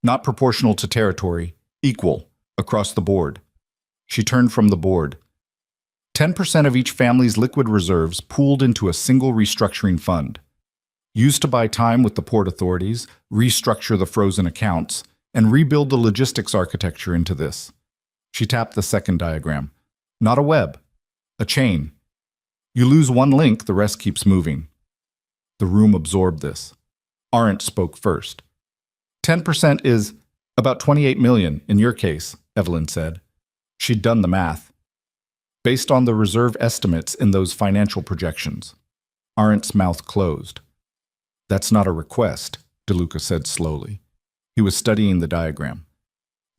Not proportional to territory, equal, across the board. She turned from the board. 10% of each family's liquid reserves pooled into a single restructuring fund. Used to buy time with the port authorities, restructure the frozen accounts, and rebuild the logistics architecture into this. She tapped the second diagram. Not a web, a chain. You lose one link, the rest keeps moving. The room absorbed this. Arendt spoke first. 10% is about 28 million in your case, Evelyn said. She'd done the math. Based on the reserve estimates in those financial projections. Arendt's mouth closed. That's not a request, DeLuca said slowly. He was studying the diagram.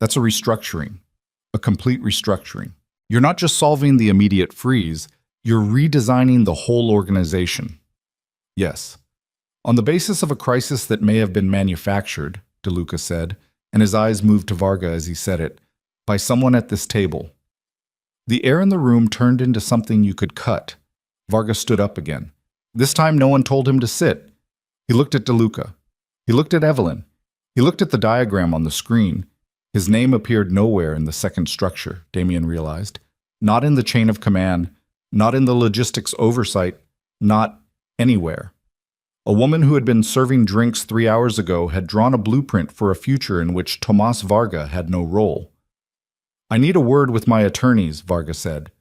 That's a restructuring, a complete restructuring. You're not just solving the immediate freeze, you're redesigning the whole organization. Yes. On the basis of a crisis that may have been manufactured, DeLuca said, and his eyes moved to Varga as he said it, by someone at this table. The air in the room turned into something you could cut. Varga stood up again. This time no one told him to sit. He looked at DeLuca. He looked at Evelyn. He looked at the diagram on the screen. His name appeared nowhere in the second structure, Damien realized. Not in the chain of command, not in the logistics oversight, not anywhere. A woman who had been serving drinks 3 hours ago had drawn a blueprint for a future in which Tomas Varga had no role. I need a word with my attorneys, Varga said.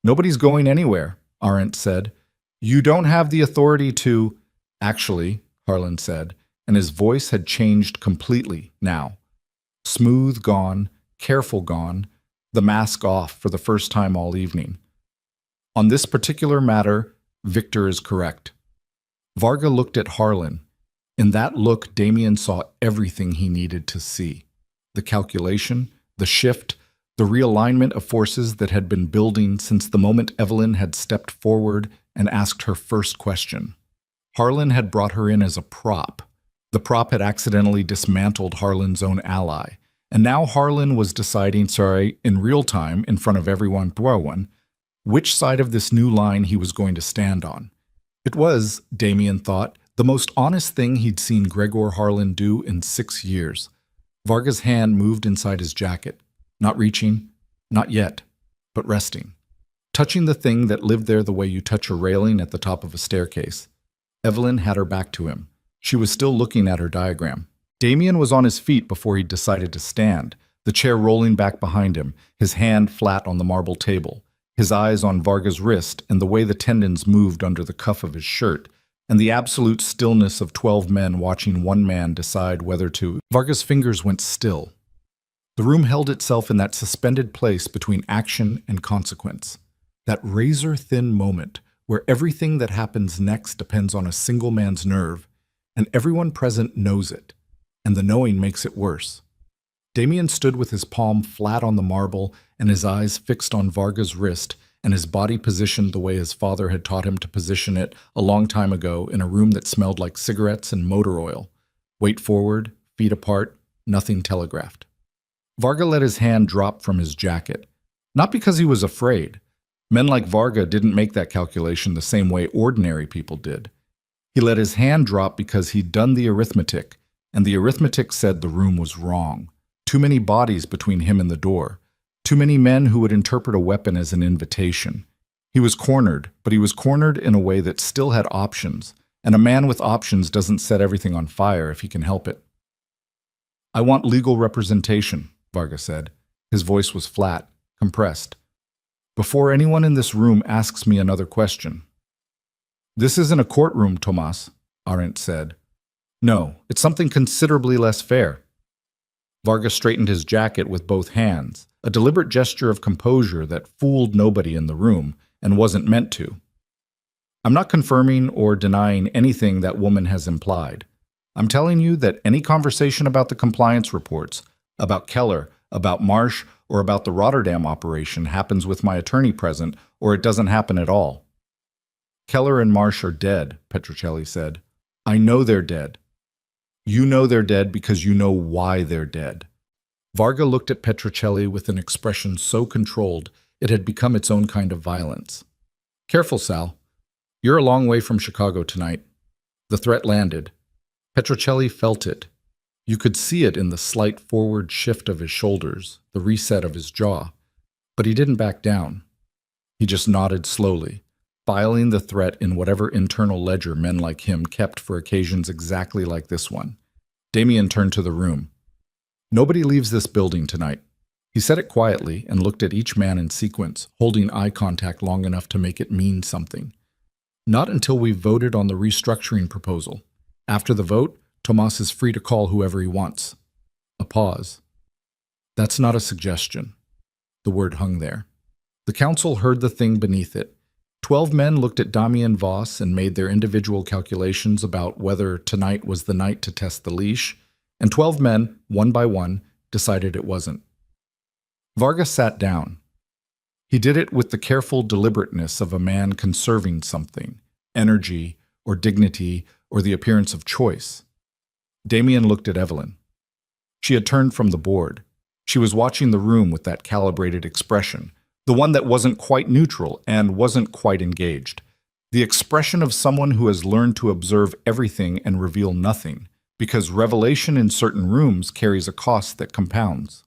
Nobody's going anywhere, Arendt said. You don't have the authority to... Actually, Harlan said, and his voice had changed completely now. Smooth gone, careful gone, the mask off for the first time all evening. On this particular matter, Victor is correct. Varga looked at Harlan. In that look, Damien saw everything he needed to see. The calculation, the shift, the realignment of forces that had been building since the moment Evelyn had stepped forward and asked her first question. Harlan had brought her in as a prop. The prop had accidentally dismantled Harlan's own ally. And now Harlan was deciding, in real time, in front of everyone, which side of this new line he was going to stand on. It was, Damien thought, the most honest thing he'd seen Gregor Harlan do in 6 years. Varga's hand moved inside his jacket, not reaching, not yet, but resting. Touching the thing that lived there the way you touch a railing at the top of a staircase. Evelyn had her back to him. She was still looking at her diagram. Damien was on his feet before he decided to stand, the chair rolling back behind him, his hand flat on the marble table, his eyes on Varga's wrist and the way the tendons moved under the cuff of his shirt, and the absolute stillness of 12 men watching one man decide whether to... Varga's fingers went still. The room held itself in that suspended place between action and consequence, that razor-thin moment where everything that happens next depends on a single man's nerve, and everyone present knows it, and the knowing makes it worse. Damien stood with his palm flat on the marble and his eyes fixed on Varga's wrist and his body positioned the way his father had taught him to position it a long time ago in a room that smelled like cigarettes and motor oil. Weight forward, feet apart, nothing telegraphed. Varga let his hand drop from his jacket. Not because he was afraid. Men like Varga didn't make that calculation the same way ordinary people did. He let his hand drop because he'd done the arithmetic, and the arithmetic said the room was wrong. Too many bodies between him and the door. Too many men who would interpret a weapon as an invitation. He was cornered, but he was cornered in a way that still had options, and a man with options doesn't set everything on fire if he can help it. I want legal representation, Varga said. His voice was flat, compressed. Before anyone in this room asks me another question. This isn't a courtroom, Tomas, Arendt said. No, it's something considerably less fair. Varga straightened his jacket with both hands, a deliberate gesture of composure that fooled nobody in the room and wasn't meant to. I'm not confirming or denying anything that woman has implied. I'm telling you that any conversation about the compliance reports, about Keller, about Marsh, or about the Rotterdam operation happens with my attorney present, or it doesn't happen at all. Keller and Marsh are dead, Petrocelli said. I know they're dead. You know they're dead because you know why they're dead. Varga looked at Petrocelli with an expression so controlled it had become its own kind of violence. Careful, Sal. You're a long way from Chicago tonight. The threat landed. Petrocelli felt it. You could see it in the slight forward shift of his shoulders, the reset of his jaw. But he didn't back down. He just nodded slowly, filing the threat in whatever internal ledger men like him kept for occasions exactly like this one. Damien turned to the room. Nobody leaves this building tonight. He said it quietly and looked at each man in sequence, holding eye contact long enough to make it mean something. Not until we've voted on the restructuring proposal. After the vote, Tomas is free to call whoever he wants. A pause. That's not a suggestion. The word hung there. The council heard the thing beneath it. 12 men looked at Damien Voss and made their individual calculations about whether tonight was the night to test the leash, and 12 men, one by one, decided it wasn't. Varga sat down. He did it with the careful deliberateness of a man conserving something, energy or dignity or the appearance of choice. Damien looked at Evelyn. She had turned from the board. She was watching the room with that calibrated expression, the one that wasn't quite neutral and wasn't quite engaged. The expression of someone who has learned to observe everything and reveal nothing, because revelation in certain rooms carries a cost that compounds.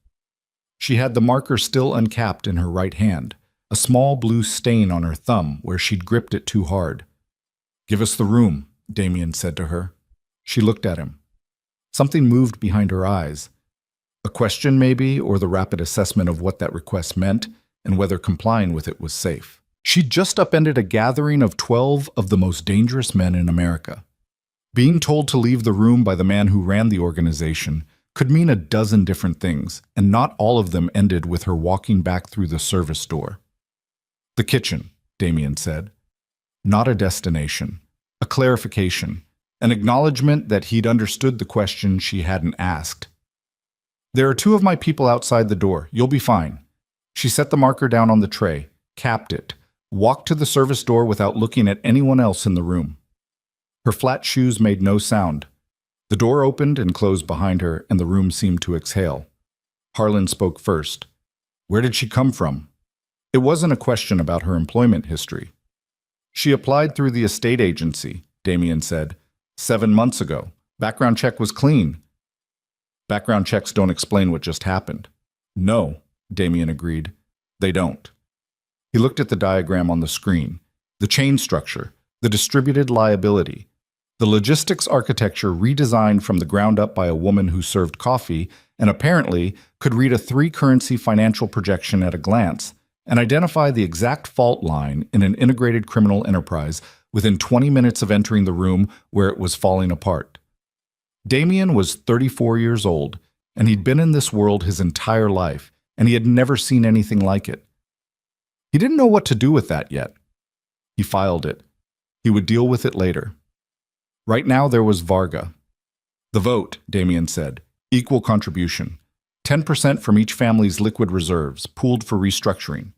She had the marker still uncapped in her right hand, a small blue stain on her thumb where she'd gripped it too hard. "Give us the room," Damien said to her. She looked at him. Something moved behind her eyes. A question, maybe, or the rapid assessment of what that request meant and whether complying with it was safe. She'd just upended a gathering of 12 of the most dangerous men in America. Being told to leave the room by the man who ran the organization could mean a dozen different things, and not all of them ended with her walking back through the service door. "The kitchen," Damien said. Not a destination, a clarification, an acknowledgement that he'd understood the question she hadn't asked. "There are 2 of my people outside the door. You'll be fine." She set the marker down on the tray, capped it, walked to the service door without looking at anyone else in the room. Her flat shoes made no sound. The door opened and closed behind her, and the room seemed to exhale. Harlan spoke first. Where did she come from? It wasn't a question about her employment history. "She applied through the estate agency," Damien said. 7 months ago. Background check was clean." "Background checks don't explain what just happened." "No," Damien agreed. "They don't." He looked at the diagram on the screen. The chain structure, the distributed liability, the logistics architecture redesigned from the ground up by a woman who served coffee and apparently could read a 3-currency financial projection at a glance and identify the exact fault line in an integrated criminal enterprise within 20 minutes of entering the room where it was falling apart. Damien was 34 years old, and he'd been in this world his entire life, and he had never seen anything like it. He didn't know what to do with that yet. He filed it. He would deal with it later. Right now there was Varga. "The vote," Damien said. "Equal contribution. 10% from each family's liquid reserves, pooled for restructuring.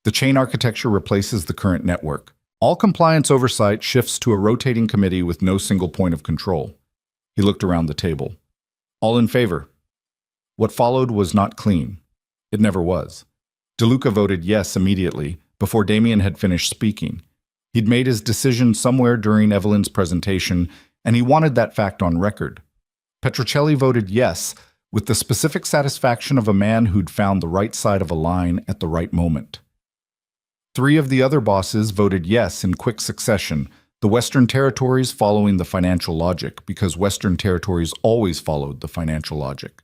The chain architecture replaces the current network. All compliance oversight shifts to a rotating committee with no single point of control." He looked around the table. "All in favor?" What followed was not clean. It never was. DeLuca voted yes immediately, before Damien had finished speaking. He'd made his decision somewhere during Evelyn's presentation, and he wanted that fact on record. Petrocelli voted yes, with the specific satisfaction of a man who'd found the right side of a line at the right moment. 3 of the other bosses voted yes in quick succession, the Western Territories following the financial logic, because Western Territories always followed the financial logic.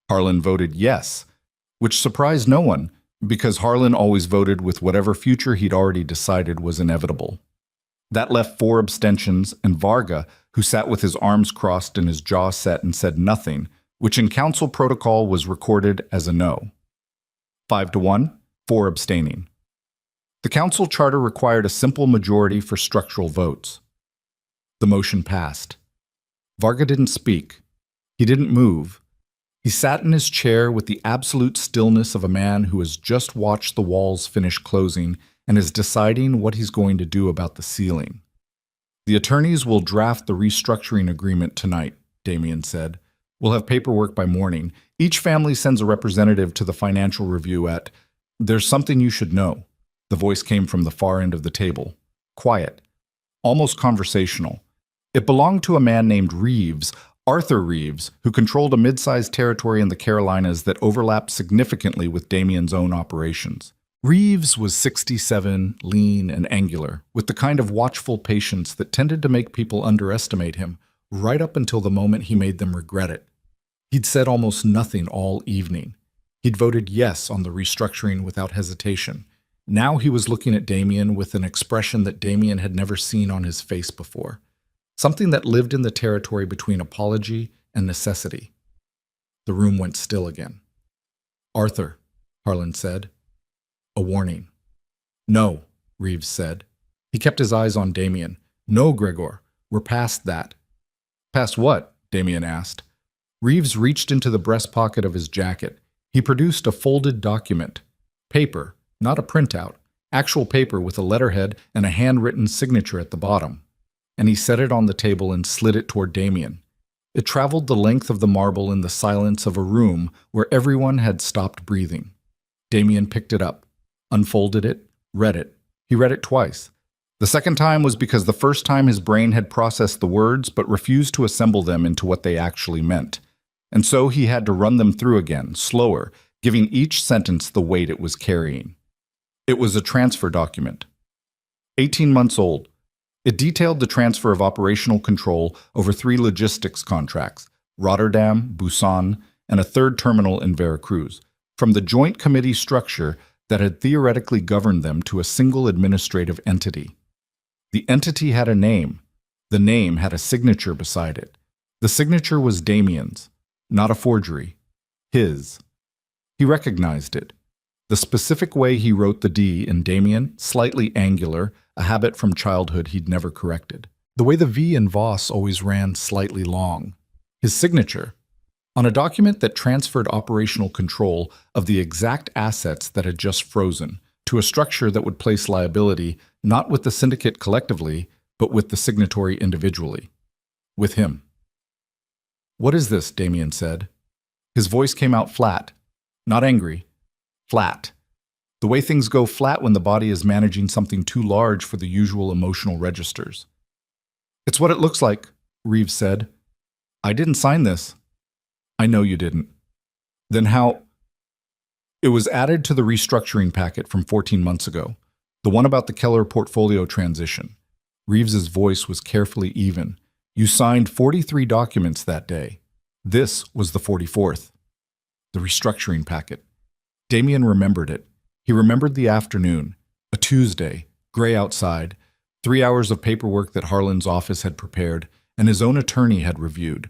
Harlan voted yes, which surprised no one, because Harlan always voted with whatever future he'd already decided was inevitable. That left 4 abstentions, and Varga, who sat with his arms crossed and his jaw set and said nothing, which in council protocol was recorded as a no. 5-1, 4 abstaining. The council charter required a simple majority for structural votes. The motion passed. Varga didn't speak. He didn't move. He sat in his chair with the absolute stillness of a man who has just watched the walls finish closing and is deciding what he's going to do about the ceiling. "The attorneys will draft the restructuring agreement tonight," Damien said. "We'll have paperwork by morning. Each family sends a representative to the financial review at... There's something you should know." The voice came from the far end of the table. Quiet. almost conversational. It belonged to a man named Reeves, Arthur Reeves, who controlled a mid-sized territory in the Carolinas that overlapped significantly with Damien's own operations. Reeves was 67, lean and angular, with the kind of watchful patience that tended to make people underestimate him, right up until the moment he made them regret it. He'd said almost nothing all evening. He'd voted yes on the restructuring without hesitation. Now he was looking at Damien with an expression that Damien had never seen on his face before. Something that lived in the territory between apology and necessity. The room went still again. "Arthur," Harlan said. "A warning." "No," Reeves said. He kept his eyes on Damien. "No, Gregor, we're past that." "Past what?" Damien asked. Reeves reached into the breast pocket of his jacket. He produced a folded document. Paper, not a printout. Actual paper with a letterhead and a handwritten signature at the bottom. And he set it on the table and slid it toward Damien. It traveled the length of the marble in the silence of a room where everyone had stopped breathing. Damien picked it up, unfolded it, read it. He read it twice. The second time was because the first time his brain had processed the words but refused to assemble them into what they actually meant. And so he had to run them through again, slower, giving each sentence the weight it was carrying. It was a transfer document. 18 months old. It detailed the transfer of operational control over 3 logistics contracts, Rotterdam, Busan, and a third terminal in Veracruz, from the joint committee structure that had theoretically governed them to a single administrative entity. The entity had a name. The name had a signature beside it. The signature was Damien's, not a forgery. His. He recognized it. The specific way he wrote the D in Damien, slightly angular, a habit from childhood he'd never corrected. The way the V in Voss always ran slightly long. His signature. On a document that transferred operational control of the exact assets that had just frozen to a structure that would place liability not with the syndicate collectively, but with the signatory individually. With him. "What is this?" Damien said. His voice came out flat. Not angry. Flat. The way things go flat when the body is managing something too large for the usual emotional registers. "It's what it looks like," Reeves said. "I didn't sign this." "I know you didn't." "Then how?" "It was added to the restructuring packet from 14 months ago, the one about the Keller portfolio transition." Reeves's voice was carefully even. "You signed 43 documents that day. This was the 44th. The restructuring packet." Damien remembered it. He remembered the afternoon, a Tuesday, gray outside, 3 hours of paperwork that Harlan's office had prepared and his own attorney had reviewed.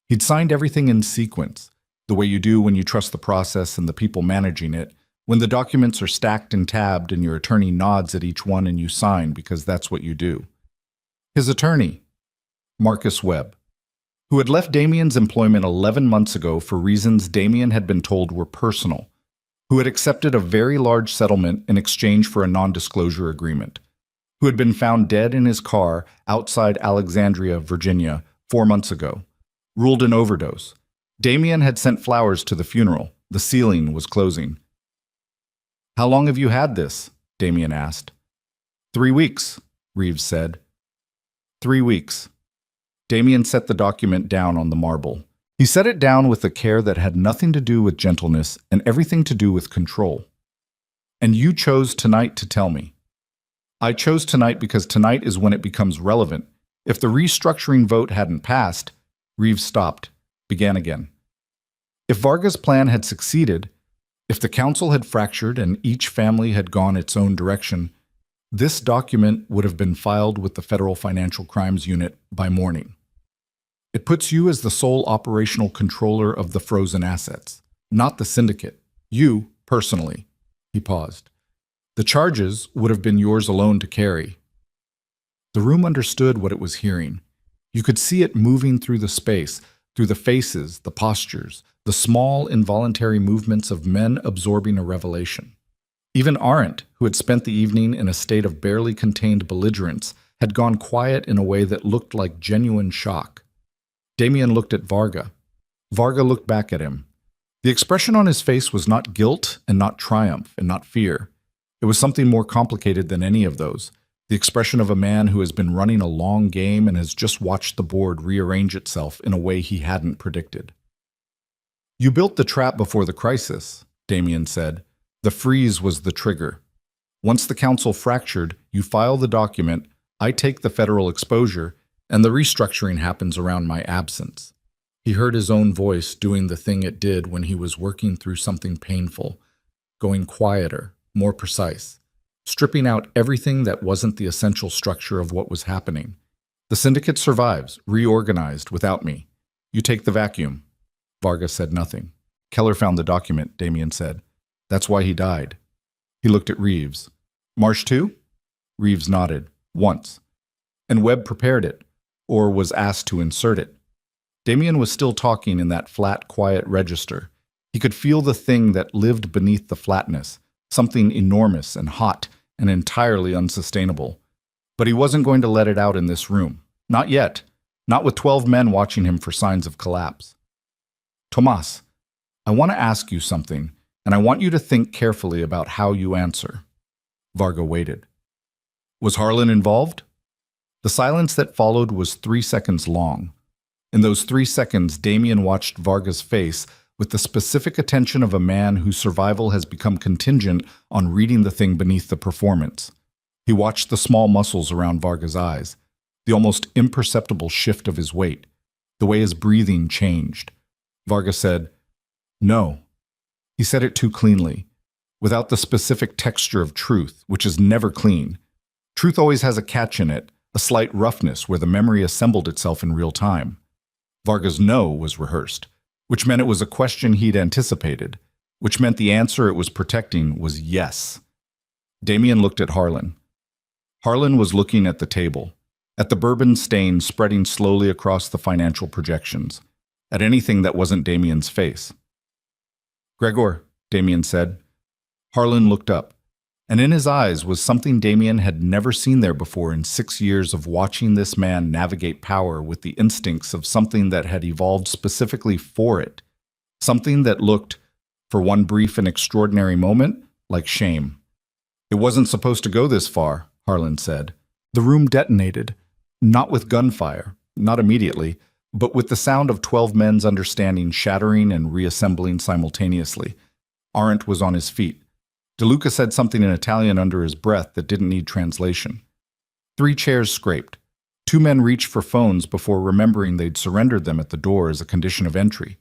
He'd signed everything in sequence, the way you do when you trust the process and the people managing it, when the documents are stacked and tabbed and your attorney nods at each one and you sign because that's what you do. His attorney, Marcus Webb, who had left Damien's employment 11 months ago for reasons Damien had been told were personal, who had accepted a very large settlement in exchange for a non-disclosure agreement, who had been found dead in his car outside Alexandria, Virginia, 4 months ago, ruled an overdose. Damien had sent flowers to the funeral. The ceiling was closing. "How long have you had this?" Damien asked. 3 weeks, Reeves said. 3 weeks. Damien set the document down on the marble. He set it down with a care that had nothing to do with gentleness and everything to do with control. "And you chose tonight to tell me." "I chose tonight because tonight is when it becomes relevant. If the restructuring vote hadn't passed," Reeves stopped, began again. "If Varga's plan had succeeded, if the council had fractured and each family had gone its own direction, this document would have been filed with the Federal Financial Crimes Unit by morning. It puts you as the sole operational controller of the frozen assets, not the syndicate. You, personally." He paused. "The charges would have been yours alone to carry." The room understood what it was hearing. You could see it moving through the space, through the faces, the postures, the small, involuntary movements of men absorbing a revelation. Even Arendt, who had spent the evening in a state of barely contained belligerence, had gone quiet in a way that looked like genuine shock. Damien looked at Varga. Varga looked back at him. The expression on his face was not guilt and not triumph and not fear. It was something more complicated than any of those. the expression of a man who has been running a long game and has just watched the board rearrange itself in a way he hadn't predicted. "You built the trap before the crisis," Damien said. "The freeze was the trigger. Once the council fractured, you file the document, I take the federal exposure, and the restructuring happens around my absence." He heard his own voice doing the thing it did when he was working through something painful, going quieter, more precise, stripping out everything that wasn't the essential structure of what was happening. "The syndicate survives, reorganized, without me. You take the vacuum." Varga said nothing. "Keller found the document," Damien said. "That's why he died." He looked at Reeves. "Marsh too?" Reeves nodded. "Once. And Webb prepared it, or was asked to insert it." Damien was still talking in that flat, quiet register. He could feel the thing that lived beneath the flatness, something enormous and hot and entirely unsustainable. But he wasn't going to let it out in this room. Not yet. Not with 12 men watching him for signs of collapse. "Tomas, I want to ask you something, and I want you to think carefully about how you answer." Varga waited. "Was Harlan involved?" The silence that followed was 3 seconds long. In those 3 seconds, Damien watched Varga's face with the specific attention of a man whose survival has become contingent on reading the thing beneath the performance. He watched the small muscles around Varga's eyes, the almost imperceptible shift of his weight, the way his breathing changed. Varga said, "No." He said it too cleanly, without the specific texture of truth, which is never clean. Truth always has a catch in it, a slight roughness where the memory assembled itself in real time. Varga's no was rehearsed, which meant it was a question he'd anticipated, which meant the answer it was protecting was yes. Damien looked at Harlan. Harlan was looking at the table, at the bourbon stain spreading slowly across the financial projections, at anything that wasn't Damien's face. "Gregor," Damien said. Harlan looked up, and in his eyes was something Damien had never seen there before in 6 years of watching this man navigate power with the instincts of something that had evolved specifically for it, something that looked, for one brief and extraordinary moment, like shame. "It wasn't supposed to go this far," Harlan said. The room detonated, not with gunfire, not immediately, but with the sound of 12 men's understanding shattering and reassembling simultaneously. Arendt was on his feet. DeLuca said something in Italian under his breath that didn't need translation. 3 chairs scraped. 2 men reached for phones before remembering they'd surrendered them at the door as a condition of entry.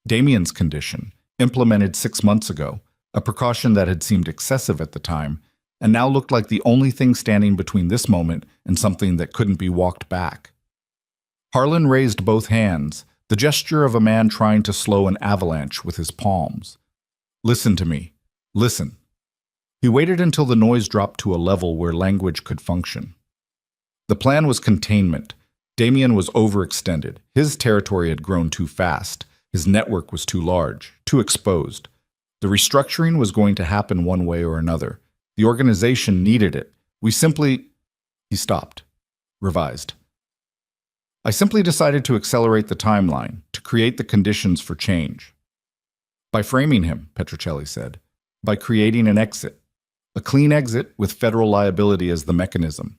Damien's condition, implemented 6 months ago, a precaution that had seemed excessive at the time, and now looked like the only thing standing between this moment and something that couldn't be walked back. Harlan raised both hands, the gesture of a man trying to slow an avalanche with his palms. "Listen to me. Listen." He waited until the noise dropped to a level where language could function. The plan was containment. Damien was overextended. His territory had grown too fast. His network was too large, too exposed. The restructuring was going to happen one way or another. The organization needed it. He stopped. Revised. "I simply decided to accelerate the timeline, to create the conditions for change." "By framing him," Petrocelli said. "By creating an exit. A clean exit with federal liability as the mechanism.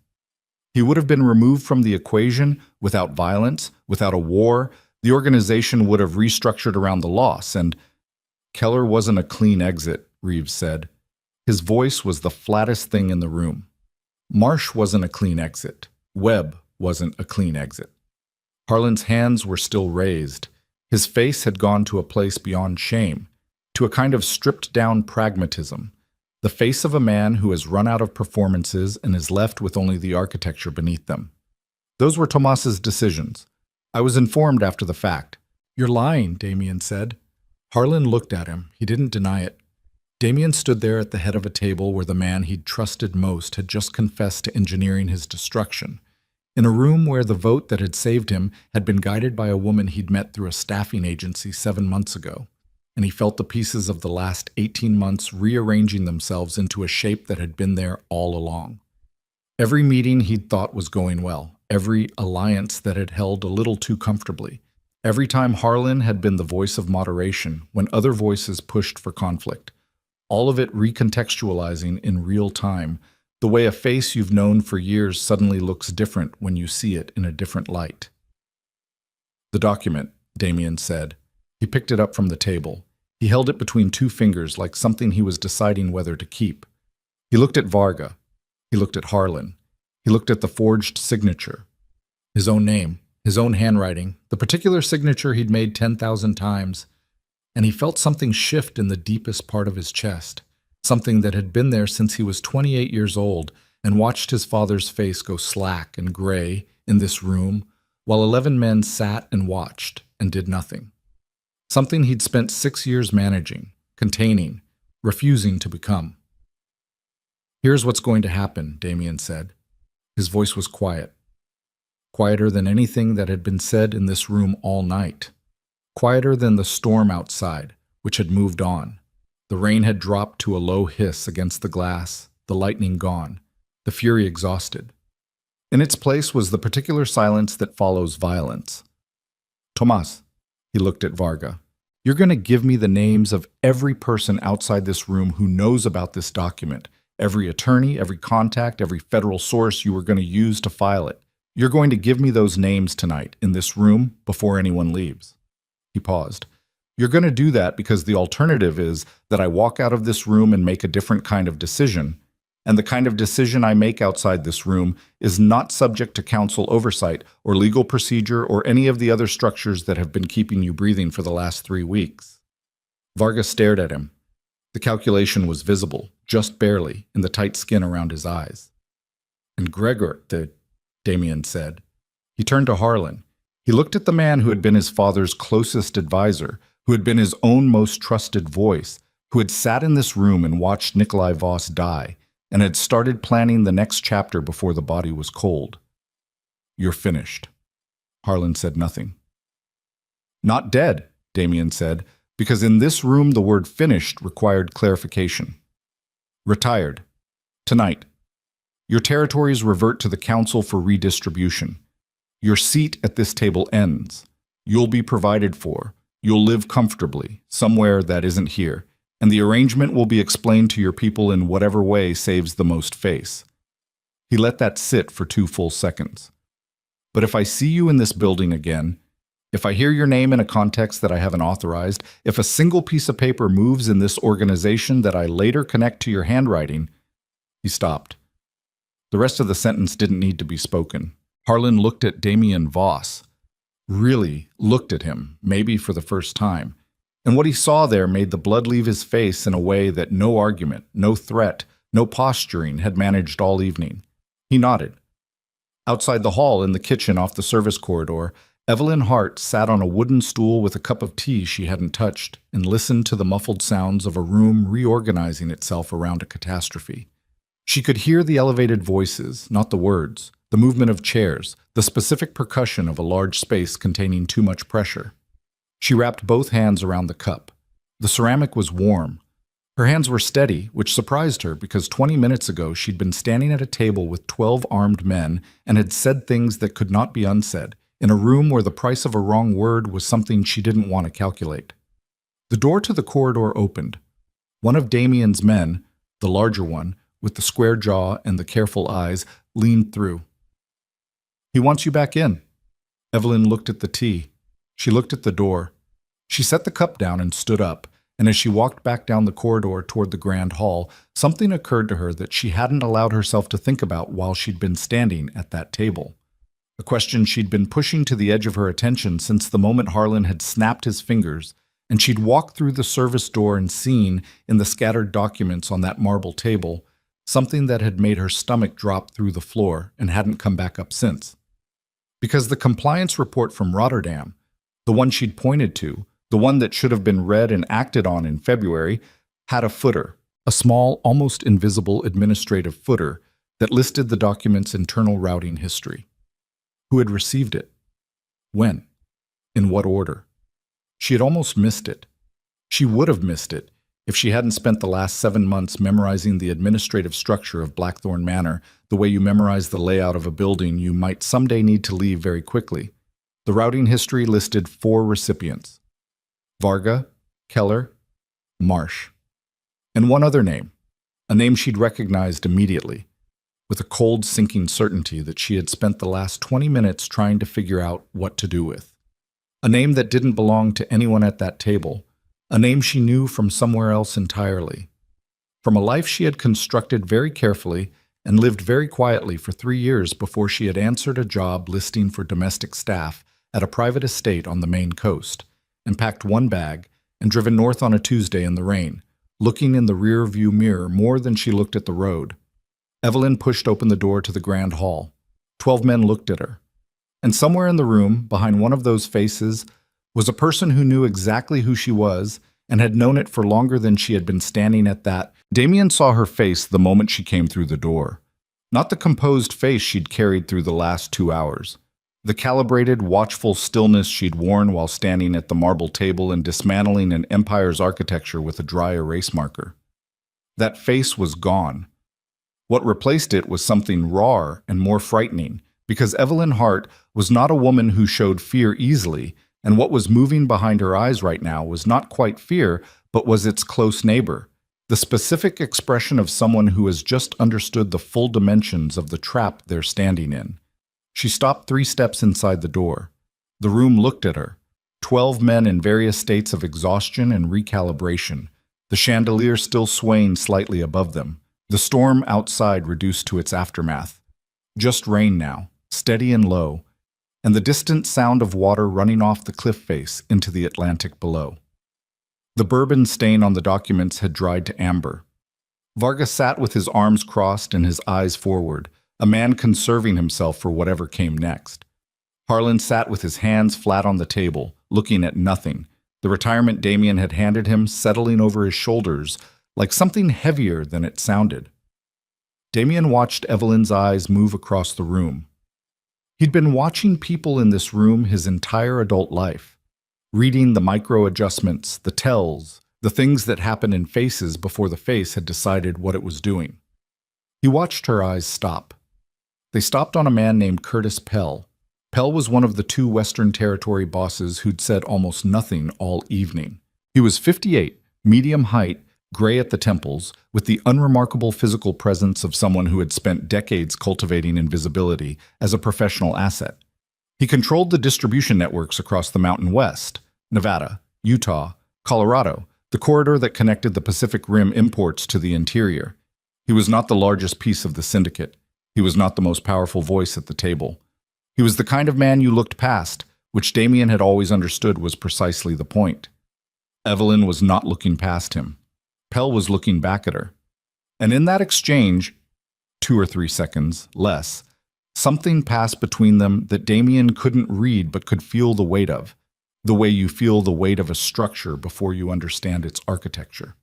He would have been removed from the equation without violence, without a war. The organization would have restructured around the loss, and—" "Keller wasn't a clean exit," Reeves said. His voice was the flattest thing in the room. "Marsh wasn't a clean exit. Webb wasn't a clean exit." Harlan's hands were still raised. His face had gone to a place beyond shame, to a kind of stripped-down pragmatism. The face of a man who has run out of performances and is left with only the architecture beneath them. "Those were Tomas's decisions. I was informed after the fact." "You're lying," Damien said. Harlan looked at him. He didn't deny it. Damien stood there at the head of a table where the man he'd trusted most had just confessed to engineering his destruction. In a room where the vote that had saved him had been guided by a woman he'd met through a staffing agency 7 months ago. And he felt the pieces of the last 18 months rearranging themselves into a shape that had been there all along. Every meeting he'd thought was going well, every alliance that had held a little too comfortably, every time Harlan had been the voice of moderation when other voices pushed for conflict, all of it recontextualizing in real time, The way a face you've known for years suddenly looks different when you see it in a different light. The document, Damien said. He picked it up from the table. He held it between two fingers like something he was deciding whether to keep. He looked at Varga. He looked at Harlan. He looked at the forged signature. His own name, his own handwriting, the particular signature he'd made 10,000 times. And he felt something shift in the deepest part of his chest, something that had been there since he was 28 years old and watched his father's face go slack and gray in this room while 11 men sat and watched and did nothing. Something he'd spent 6 years managing, containing, refusing to become. "Here's what's going to happen," Damien said. His voice was quiet. Quieter than anything that had been said in this room all night. Quieter than the storm outside, which had moved on. The rain had dropped to a low hiss against the glass, the lightning gone, the fury exhausted. In its place was the particular silence that follows violence. "Tomas," he looked at Varga, "you're going to give me the names of every person outside this room who knows about this document, every attorney, every contact, every federal source you were going to use to file it. You're going to give me those names tonight in this room before anyone leaves." He paused. "You're going to do that because the alternative is that I walk out of this room and make a different kind of decision, and the kind of decision I make outside this room is not subject to council oversight or legal procedure or any of the other structures that have been keeping you breathing for the last 3 weeks." Varga stared at him. The calculation was visible, just barely, in the tight skin around his eyes. "And Gregor, Damien said. He turned to Harlan. He looked at the man who had been his father's closest advisor, who had been his own most trusted voice, who had sat in this room and watched Nikolai Voss die, and had started planning the next chapter before the body was cold. "You're finished." Harlan said nothing. "Not dead," Damien said, because in this room the word finished required clarification. "Retired. Tonight. Your territories revert to the Council for redistribution. Your seat at this table ends. You'll be provided for. You'll live comfortably, somewhere that isn't here, and the arrangement will be explained to your people in whatever way saves the most face." He let that sit for 2 full seconds. "But if I see you in this building again, if I hear your name in a context that I haven't authorized, if a single piece of paper moves in this organization that I later connect to your handwriting..." He stopped. The rest of the sentence didn't need to be spoken. Harlan looked at Damien Voss. Really looked at him, maybe for the first time. And what he saw there made the blood leave his face in a way that no argument, no threat, no posturing had managed all evening. He nodded. Outside the hall, in the kitchen off the service corridor, Evelyn Hart sat on a wooden stool with a cup of tea she hadn't touched and listened to the muffled sounds of a room reorganizing itself around a catastrophe. She could hear the elevated voices, not the words, the movement of chairs, the specific percussion of a large space containing too much pressure. She wrapped both hands around the cup. The ceramic was warm. Her hands were steady, which surprised her because 20 minutes ago she'd been standing at a table with 12 armed men and had said things that could not be unsaid, in a room where the price of a wrong word was something she didn't want to calculate. The door to the corridor opened. One of Damien's men, the larger one, with the square jaw and the careful eyes, leaned through. "He wants you back in." Evelyn looked at the tea. She looked at the door. She set the cup down and stood up, and as she walked back down the corridor toward the grand hall, something occurred to her that she hadn't allowed herself to think about while she'd been standing at that table. A question she'd been pushing to the edge of her attention since the moment Harlan had snapped his fingers, and she'd walked through the service door and seen, in the scattered documents on that marble table, something that had made her stomach drop through the floor and hadn't come back up since. Because the compliance report from Rotterdam, the one she'd pointed to, the one that should have been read and acted on in February, had a footer, a small, almost invisible administrative footer that listed the document's internal routing history. Who had received it? When? In what order? She had almost missed it. She would have missed it if she hadn't spent the last 7 months memorizing the administrative structure of Blackthorn Manor the way you memorize the layout of a building you might someday need to leave very quickly. The routing history listed 4 recipients: Varga, Keller, Marsh, and one other name, a name she'd recognized immediately, with a cold, sinking certainty that she had spent the last 20 minutes trying to figure out what to do with. A name that didn't belong to anyone at that table, a name she knew from somewhere else entirely. From a life she had constructed very carefully and lived very quietly for 3 years before she had answered a job listing for domestic staff at a private estate on the Maine coast, and packed one bag and driven north on a Tuesday in the rain, looking in the rear-view mirror more than she looked at the road. Evelyn pushed open the door to the grand hall. 12 men looked at her. And somewhere in the room, behind one of those faces, was a person who knew exactly who she was and had known it for longer than she had been standing at that. Damien saw her face the moment she came through the door. Not the composed face she'd carried through the last 2 hours. The calibrated, watchful stillness she'd worn while standing at the marble table and dismantling an empire's architecture with a dry erase marker. That face was gone. What replaced it was something rawer and more frightening, because Evelyn Hart was not a woman who showed fear easily, and what was moving behind her eyes right now was not quite fear, but was its close neighbor, the specific expression of someone who has just understood the full dimensions of the trap they're standing in. She stopped 3 steps inside the door. The room looked at her. 12 men in various states of exhaustion and recalibration, the chandelier still swaying slightly above them, the storm outside reduced to its aftermath. Just rain now, steady and low, and the distant sound of water running off the cliff face into the Atlantic below. The bourbon stain on the documents had dried to amber. Varga sat with his arms crossed and his eyes forward, a man conserving himself for whatever came next. Harlan sat with his hands flat on the table, looking at nothing, the retirement Damien had handed him settling over his shoulders like something heavier than it sounded. Damien watched Evelyn's eyes move across the room. He'd been watching people in this room his entire adult life, reading the micro-adjustments, the tells, the things that happen in faces before the face had decided what it was doing. He watched her eyes stop. They stopped on a man named Curtis Pell. Pell was one of the 2 Western Territory bosses who'd said almost nothing all evening. He was 58, medium height, gray at the temples, with the unremarkable physical presence of someone who had spent decades cultivating invisibility as a professional asset. He controlled the distribution networks across the Mountain West, Nevada, Utah, Colorado, the corridor that connected the Pacific Rim imports to the interior. He was not the largest piece of the syndicate. He was not the most powerful voice at the table. He was the kind of man you looked past, which Damien had always understood was precisely the point. Evelyn was not looking past him. Pell was looking back at her. And in that exchange, 2 or 3 seconds, less, something passed between them that Damien couldn't read but could feel the weight of, the way you feel the weight of a structure before you understand its architecture.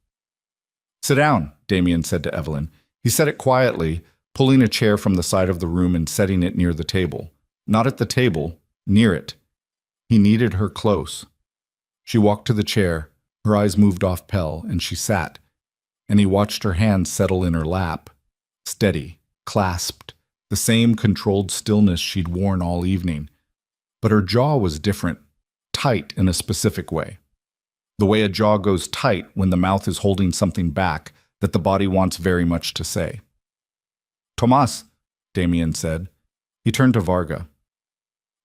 "Sit down," Damien said to Evelyn. He said it quietly, pulling a chair from the side of the room and setting it near the table. Not at the table, near it. He needed her close. She walked to the chair, her eyes moved off Pell, and she sat, and he watched her hands settle in her lap, steady, clasped, the same controlled stillness she'd worn all evening. But her jaw was different, tight in a specific way. The way a jaw goes tight when the mouth is holding something back that the body wants very much to say. "Tomas," Damien said. He turned to Varga.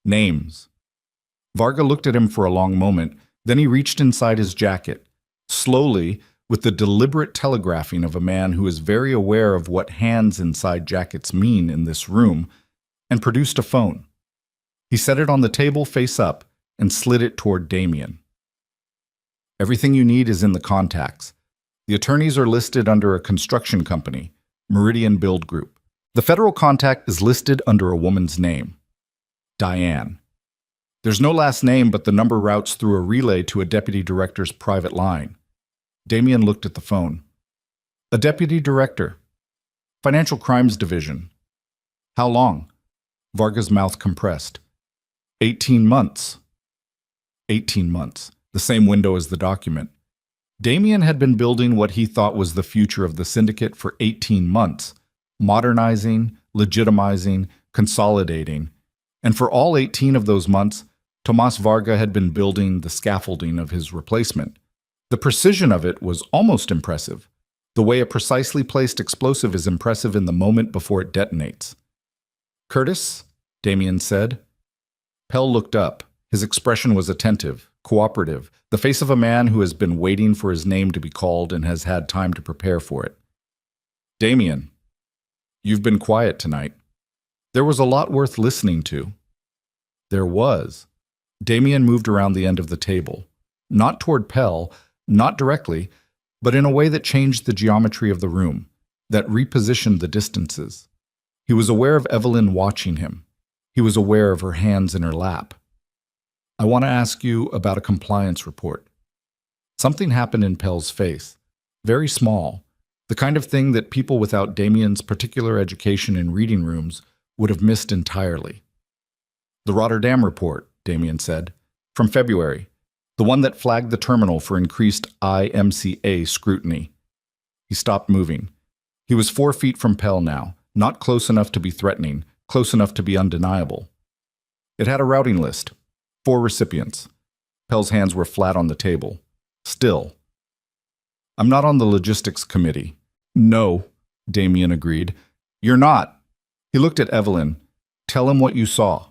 "Names." Varga looked at him for a long moment, then he reached inside his jacket, slowly, with the deliberate telegraphing of a man who is very aware of what hands inside jackets mean in this room, and produced a phone. He set it on the table face up and slid it toward Damien. "Everything you need is in the contacts. The attorneys are listed under a construction company, Meridian Build Group. The federal contact is listed under a woman's name, Diane. There's no last name, but the number routes through a relay to a deputy director's private line." Damien looked at the phone. "A deputy director. Financial Crimes Division. How long?" Varga's mouth compressed. 18 months. 18 months. The same window as the document. Damien had been building what he thought was the future of the syndicate for 18 months, modernizing, legitimizing, consolidating. And for all 18 of those months, Tomas Varga had been building the scaffolding of his replacement. The precision of it was almost impressive. The way a precisely placed explosive is impressive in the moment before it detonates. "Curtis?" Damien said. Pell looked up. His expression was attentive, cooperative, the face of a man who has been waiting for his name to be called and has had time to prepare for it. "Damien, you've been quiet tonight. There was a lot worth listening to." There was. Damien moved around the end of the table. Not toward Pell, not directly, but in a way that changed the geometry of the room, that repositioned the distances. He was aware of Evelyn watching him. He was aware of her hands in her lap. "I want to ask you about a compliance report." Something happened in Pell's face. Very small. The kind of thing that people without Damien's particular education in reading rooms would have missed entirely. "The Rotterdam report," Damien said. "From February. The one that flagged the terminal for increased IMCA scrutiny." He stopped moving. He was 4 feet from Pell now, not close enough to be threatening, close enough to be undeniable. It had a routing list. 4 recipients. Pell's hands were flat on the table. Still. "I'm not on the logistics committee." "No," Damien agreed. "You're not." He looked at Evelyn. "Tell him what you saw."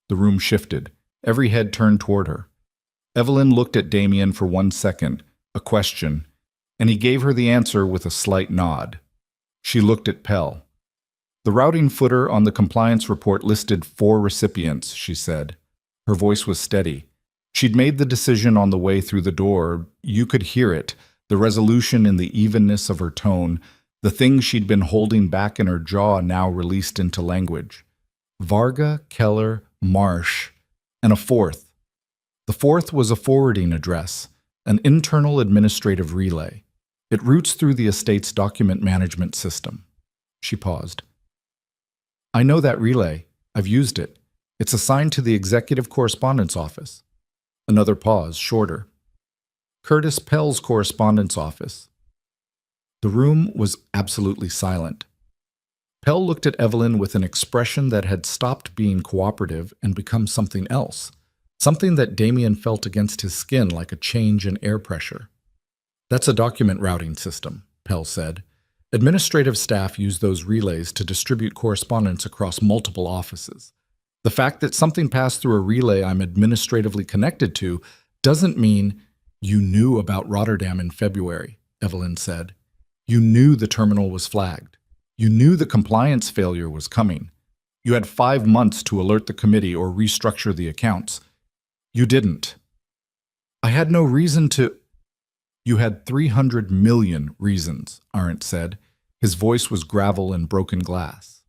The room shifted. Every head turned toward her. Evelyn looked at Damien for 1 second, a question, and he gave her the answer with a slight nod. She looked at Pell. "The routing footer on the compliance report listed 4 recipients," she said. Her voice was steady. She'd made the decision on the way through the door. You could hear it, the resolution in the evenness of her tone, the thing she'd been holding back in her jaw now released into language. Varga, Keller, Marsh, and a 4th. The 4th was a forwarding address, an internal administrative relay. It routes through the estate's document management system. She paused. "I know that relay. I've used it. It's assigned to the executive correspondence office." Another pause, shorter. "Curtis Pell's correspondence office." The room was absolutely silent. Pell looked at Evelyn with an expression that had stopped being cooperative and become something else. Something that Damien felt against his skin like a change in air pressure. "That's a document routing system," Pell said. "Administrative staff use those relays to distribute correspondence across multiple offices. The fact that something passed through a relay I'm administratively connected to doesn't mean—" "You knew about Rotterdam in February," Evelyn said. "You knew the terminal was flagged. You knew the compliance failure was coming. You had 5 months to alert the committee or restructure the accounts. You didn't." "I had no reason to—" "You had 300 million reasons," Arendt said. His voice was gravel and broken glass.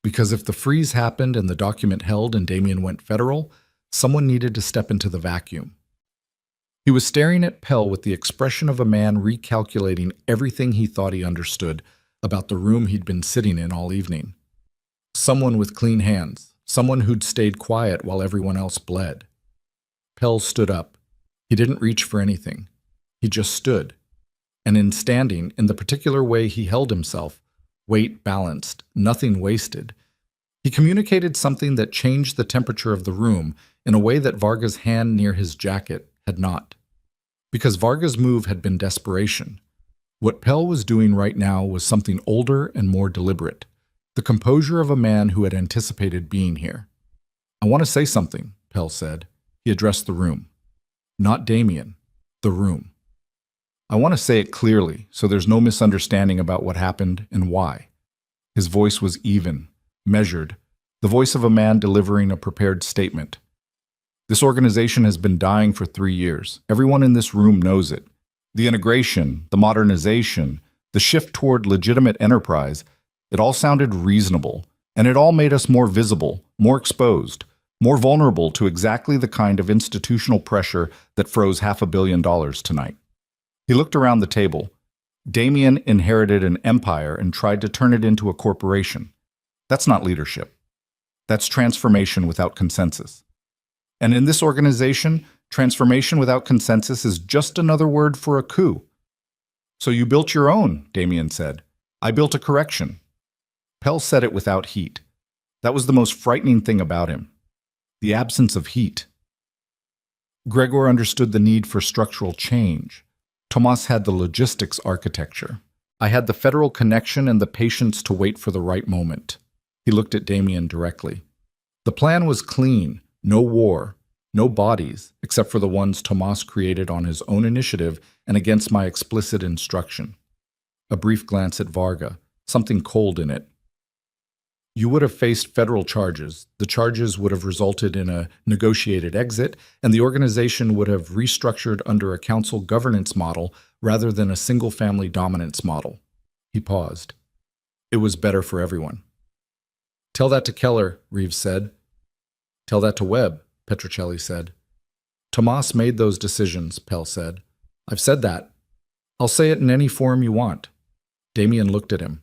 "Because if the freeze happened and the document held and Damien went federal, someone needed to step into the vacuum." He was staring at Pell with the expression of a man recalculating everything he thought he understood about the room he'd been sitting in all evening. Someone with clean hands, someone who'd stayed quiet while everyone else bled. Pell stood up. He didn't reach for anything. He just stood. And in standing, in the particular way he held himself, weight balanced, nothing wasted, he communicated something that changed the temperature of the room in a way that Varga's hand near his jacket had not. Because Varga's move had been desperation. What Pell was doing right now was something older and more deliberate, the composure of a man who had anticipated being here. "I want to say something," Pell said. He addressed the room. Not Damien, the room. "I want to say it clearly, so there's no misunderstanding about what happened and why." His voice was even, measured, the voice of a man delivering a prepared statement. "This organization has been dying for 3 years. Everyone in this room knows it. The integration, the modernization, the shift toward legitimate enterprise, it all sounded reasonable, and it all made us more visible, more exposed, more vulnerable to exactly the kind of institutional pressure that froze $500 million tonight." He looked around the table. Damien inherited an empire and tried to turn it into a corporation. That's not leadership. That's transformation without consensus. And in this organization, transformation without consensus is just another word for a coup. "So you built your own," Damien said. "I built a correction." Pell said it without heat. That was the most frightening thing about him. The absence of heat. Gregor understood the need for structural change. Tomas had the logistics architecture. I had the federal connection and the patience to wait for the right moment. He looked at Damien directly. The plan was clean, no war, no bodies, except for the ones Tomas created on his own initiative and against my explicit instruction. A brief glance at Varga, something cold in it. You would have faced federal charges. The charges would have resulted in a negotiated exit, and the organization would have restructured under a council governance model rather than a single-family dominance model. He paused. It was better for everyone. Tell that to Keller, Reeves said. Tell that to Webb, Petrocelli said. Tomas made those decisions, Pell said. I've said that. I'll say it in any form you want. Damien looked at him.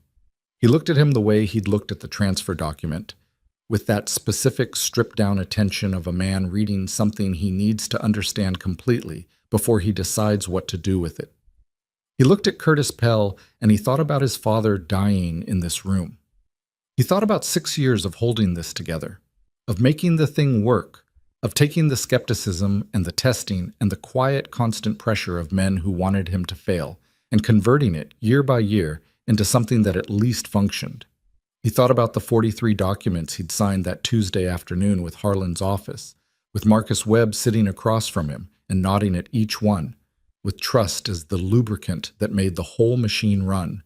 He looked at him the way he'd looked at the transfer document, with that specific stripped-down attention of a man reading something he needs to understand completely before he decides what to do with it. He looked at Curtis Pell, and he thought about his father dying in this room. He thought about 6 years of holding this together, of making the thing work, of taking the skepticism and the testing and the quiet, constant pressure of men who wanted him to fail, and converting it, year by year, into something that at least functioned. He thought about the 43 documents he'd signed that Tuesday afternoon with Harlan's office, with Marcus Webb sitting across from him and nodding at each one, with trust as the lubricant that made the whole machine run.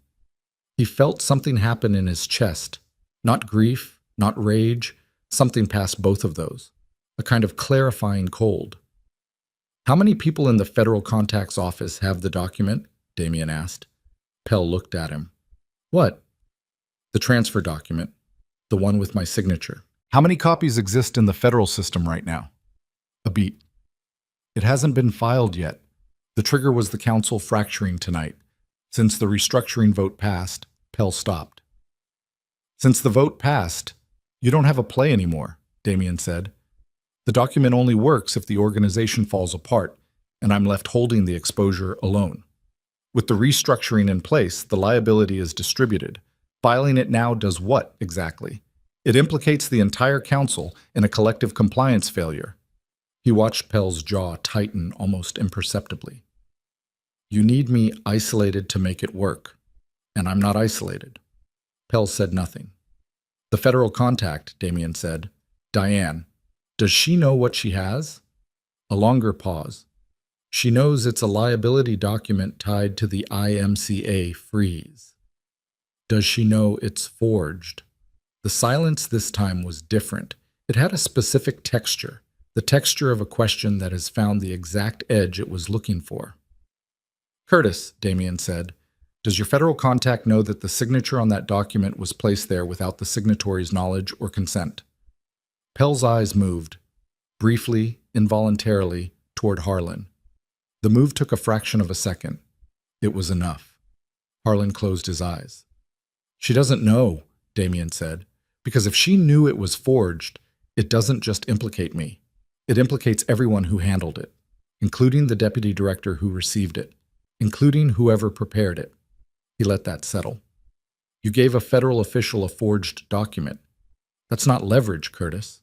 He felt something happen in his chest, not grief, not rage, something past both of those, a kind of clarifying cold. How many people in the federal contact's office have the document? Damien asked. Pell looked at him. What? The transfer document, the one with my signature. How many copies exist in the federal system right now? A beat. It hasn't been filed yet. The trigger was the council fracturing tonight. Since the restructuring vote passed, Pell stopped. Since the vote passed, you don't have a play anymore, Damien said. The document only works if the organization falls apart, and I'm left holding the exposure alone. With the restructuring in place, the liability is distributed. Filing it now does what, exactly? It implicates the entire council in a collective compliance failure. He watched Pell's jaw tighten almost imperceptibly. You need me isolated to make it work, and I'm not isolated. Pell said nothing. The federal contact, Damien said. Diane. Does she know what she has? A longer pause. She knows it's a liability document tied to the IMCA freeze. Does she know it's forged? The silence this time was different. It had a specific texture, the texture of a question that has found the exact edge it was looking for. Curtis, Damien said, does your federal contact know that the signature on that document was placed there without the signatory's knowledge or consent? Pell's eyes moved, briefly, involuntarily, toward Harlan. The move took a fraction of a second. It was enough. Harlan closed his eyes. She doesn't know, Damien said, because if she knew it was forged, it doesn't just implicate me. It implicates everyone who handled it, including the deputy director who received it, including whoever prepared it. He let that settle. You gave a federal official a forged document. That's not leverage, Curtis.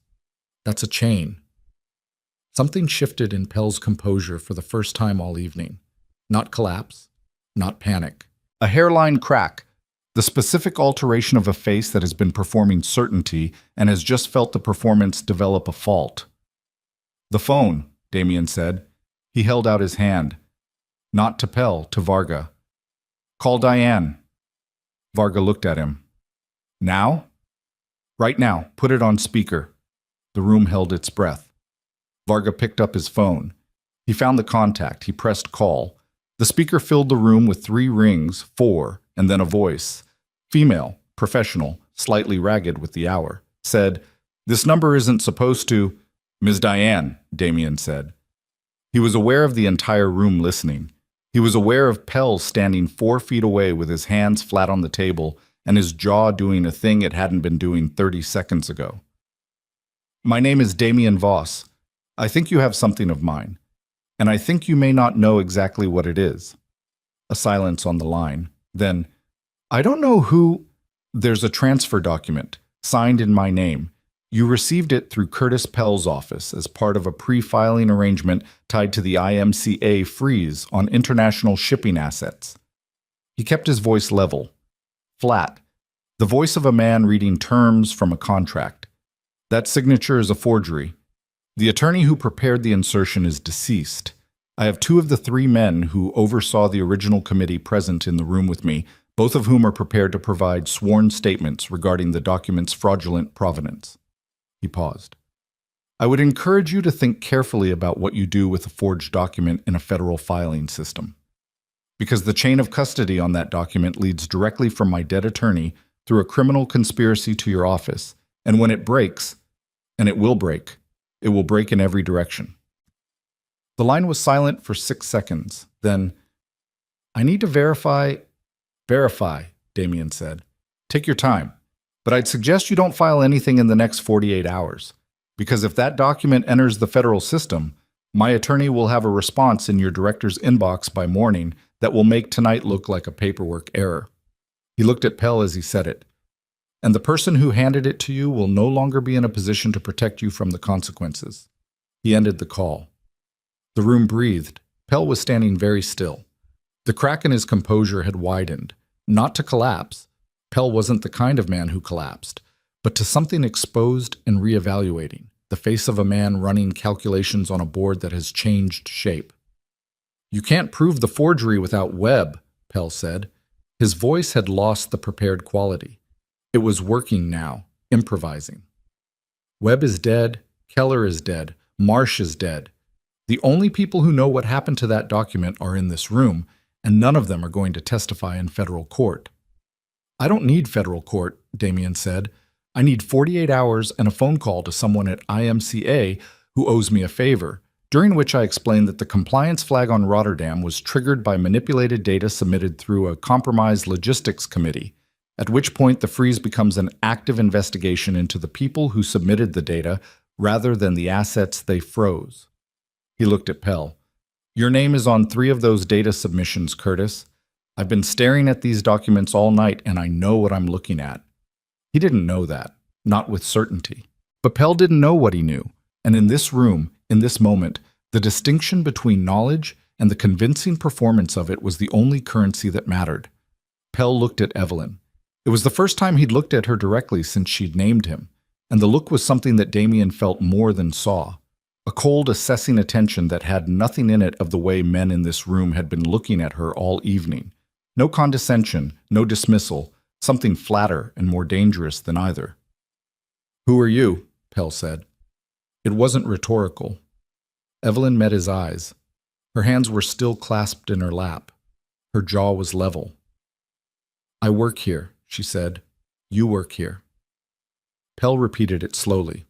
That's a chain. Something shifted in Pell's composure for the first time all evening. Not collapse, not panic. A hairline crack, the specific alteration of a face that has been performing certainty and has just felt the performance develop a fault. The phone, Damien said. He held out his hand. Not to Pell, to Varga. Call Diane. Varga looked at him. Now? Right now. Put it on speaker. The room held its breath. Varga picked up his phone. He found the contact. He pressed call. The speaker filled the room with 3 rings, 4, and then a voice. Female, professional, slightly ragged with the hour, said, This number isn't supposed to... Ms. Diane, Damien said. He was aware of the entire room listening. He was aware of Pell standing 4 feet away with his hands flat on the table and his jaw doing a thing it hadn't been doing 30 seconds ago. My name is Damien Voss. I think you have something of mine, and I think you may not know exactly what it is. A silence on the line. Then, I don't know who... There's a transfer document, signed in my name. You received it through Curtis Pell's office as part of a pre-filing arrangement tied to the IMCA freeze on international shipping assets. He kept his voice level, flat, the voice of a man reading terms from a contract. That signature is a forgery. The attorney who prepared the insertion is deceased. I have 2 of the 3 men who oversaw the original committee present in the room with me, both of whom are prepared to provide sworn statements regarding the document's fraudulent provenance. He paused. I would encourage you to think carefully about what you do with a forged document in a federal filing system, because the chain of custody on that document leads directly from my dead attorney through a criminal conspiracy to your office, and when it breaks, and it will break in every direction. The line was silent for 6 seconds. Then, I need to verify, Damien said. Take your time, but I'd suggest you don't file anything in the next 48 hours, because if that document enters the federal system, my attorney will have a response in your director's inbox by morning that will make tonight look like a paperwork error. He looked at Pell as he said it. And the person who handed it to you will no longer be in a position to protect you from the consequences. He ended the call. The room breathed. Pell was standing very still. The crack in his composure had widened, not to collapse. Pell wasn't the kind of man who collapsed, but to something exposed and reevaluating, the face of a man running calculations on a board that has changed shape. You can't prove the forgery without Webb, Pell said. His voice had lost the prepared quality. It was working now, improvising. Webb is dead, Keller is dead, Marsh is dead. The only people who know what happened to that document are in this room, and none of them are going to testify in federal court. I don't need federal court, Damien said. I need 48 hours and a phone call to someone at IMCA who owes me a favor, during which I explained that the compliance flag on Rotterdam was triggered by manipulated data submitted through a compromised logistics committee, at which point the freeze becomes an active investigation into the people who submitted the data rather than the assets they froze. He looked at Pell. Your name is on 3 of those data submissions, Curtis. I've been staring at these documents all night and I know what I'm looking at. He didn't know that, not with certainty. But Pell didn't know what he knew, and in this room, in this moment, the distinction between knowledge and the convincing performance of it was the only currency that mattered. Pell looked at Evelyn. It was the first time he'd looked at her directly since she'd named him, and the look was something that Damien felt more than saw. A cold, assessing attention that had nothing in it of the way men in this room had been looking at her all evening. No condescension, no dismissal, something flatter and more dangerous than either. Who are you? Pell said. It wasn't rhetorical. Evelyn met his eyes. Her hands were still clasped in her lap. Her jaw was level. I work here, she said. You work here. Pell repeated it slowly.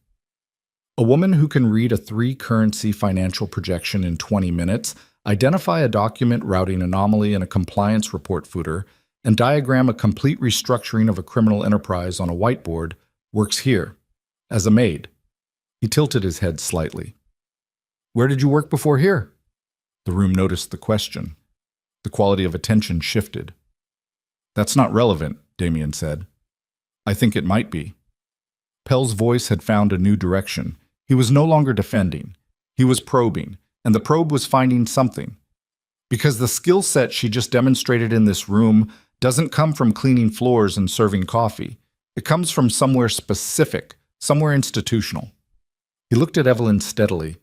A woman who can read a 3-currency financial projection in 20 minutes, identify a document routing anomaly in a compliance report footer, and diagram a complete restructuring of a criminal enterprise on a whiteboard, works here, as a maid. He tilted his head slightly. Where did you work before here? The room noticed the question. The quality of attention shifted. That's not relevant, Damien said. I think it might be. Pell's voice had found a new direction. He was no longer defending. He was probing, and the probe was finding something. Because the skill set she just demonstrated in this room doesn't come from cleaning floors and serving coffee. It comes from somewhere specific, somewhere institutional. He looked at Evelyn steadily.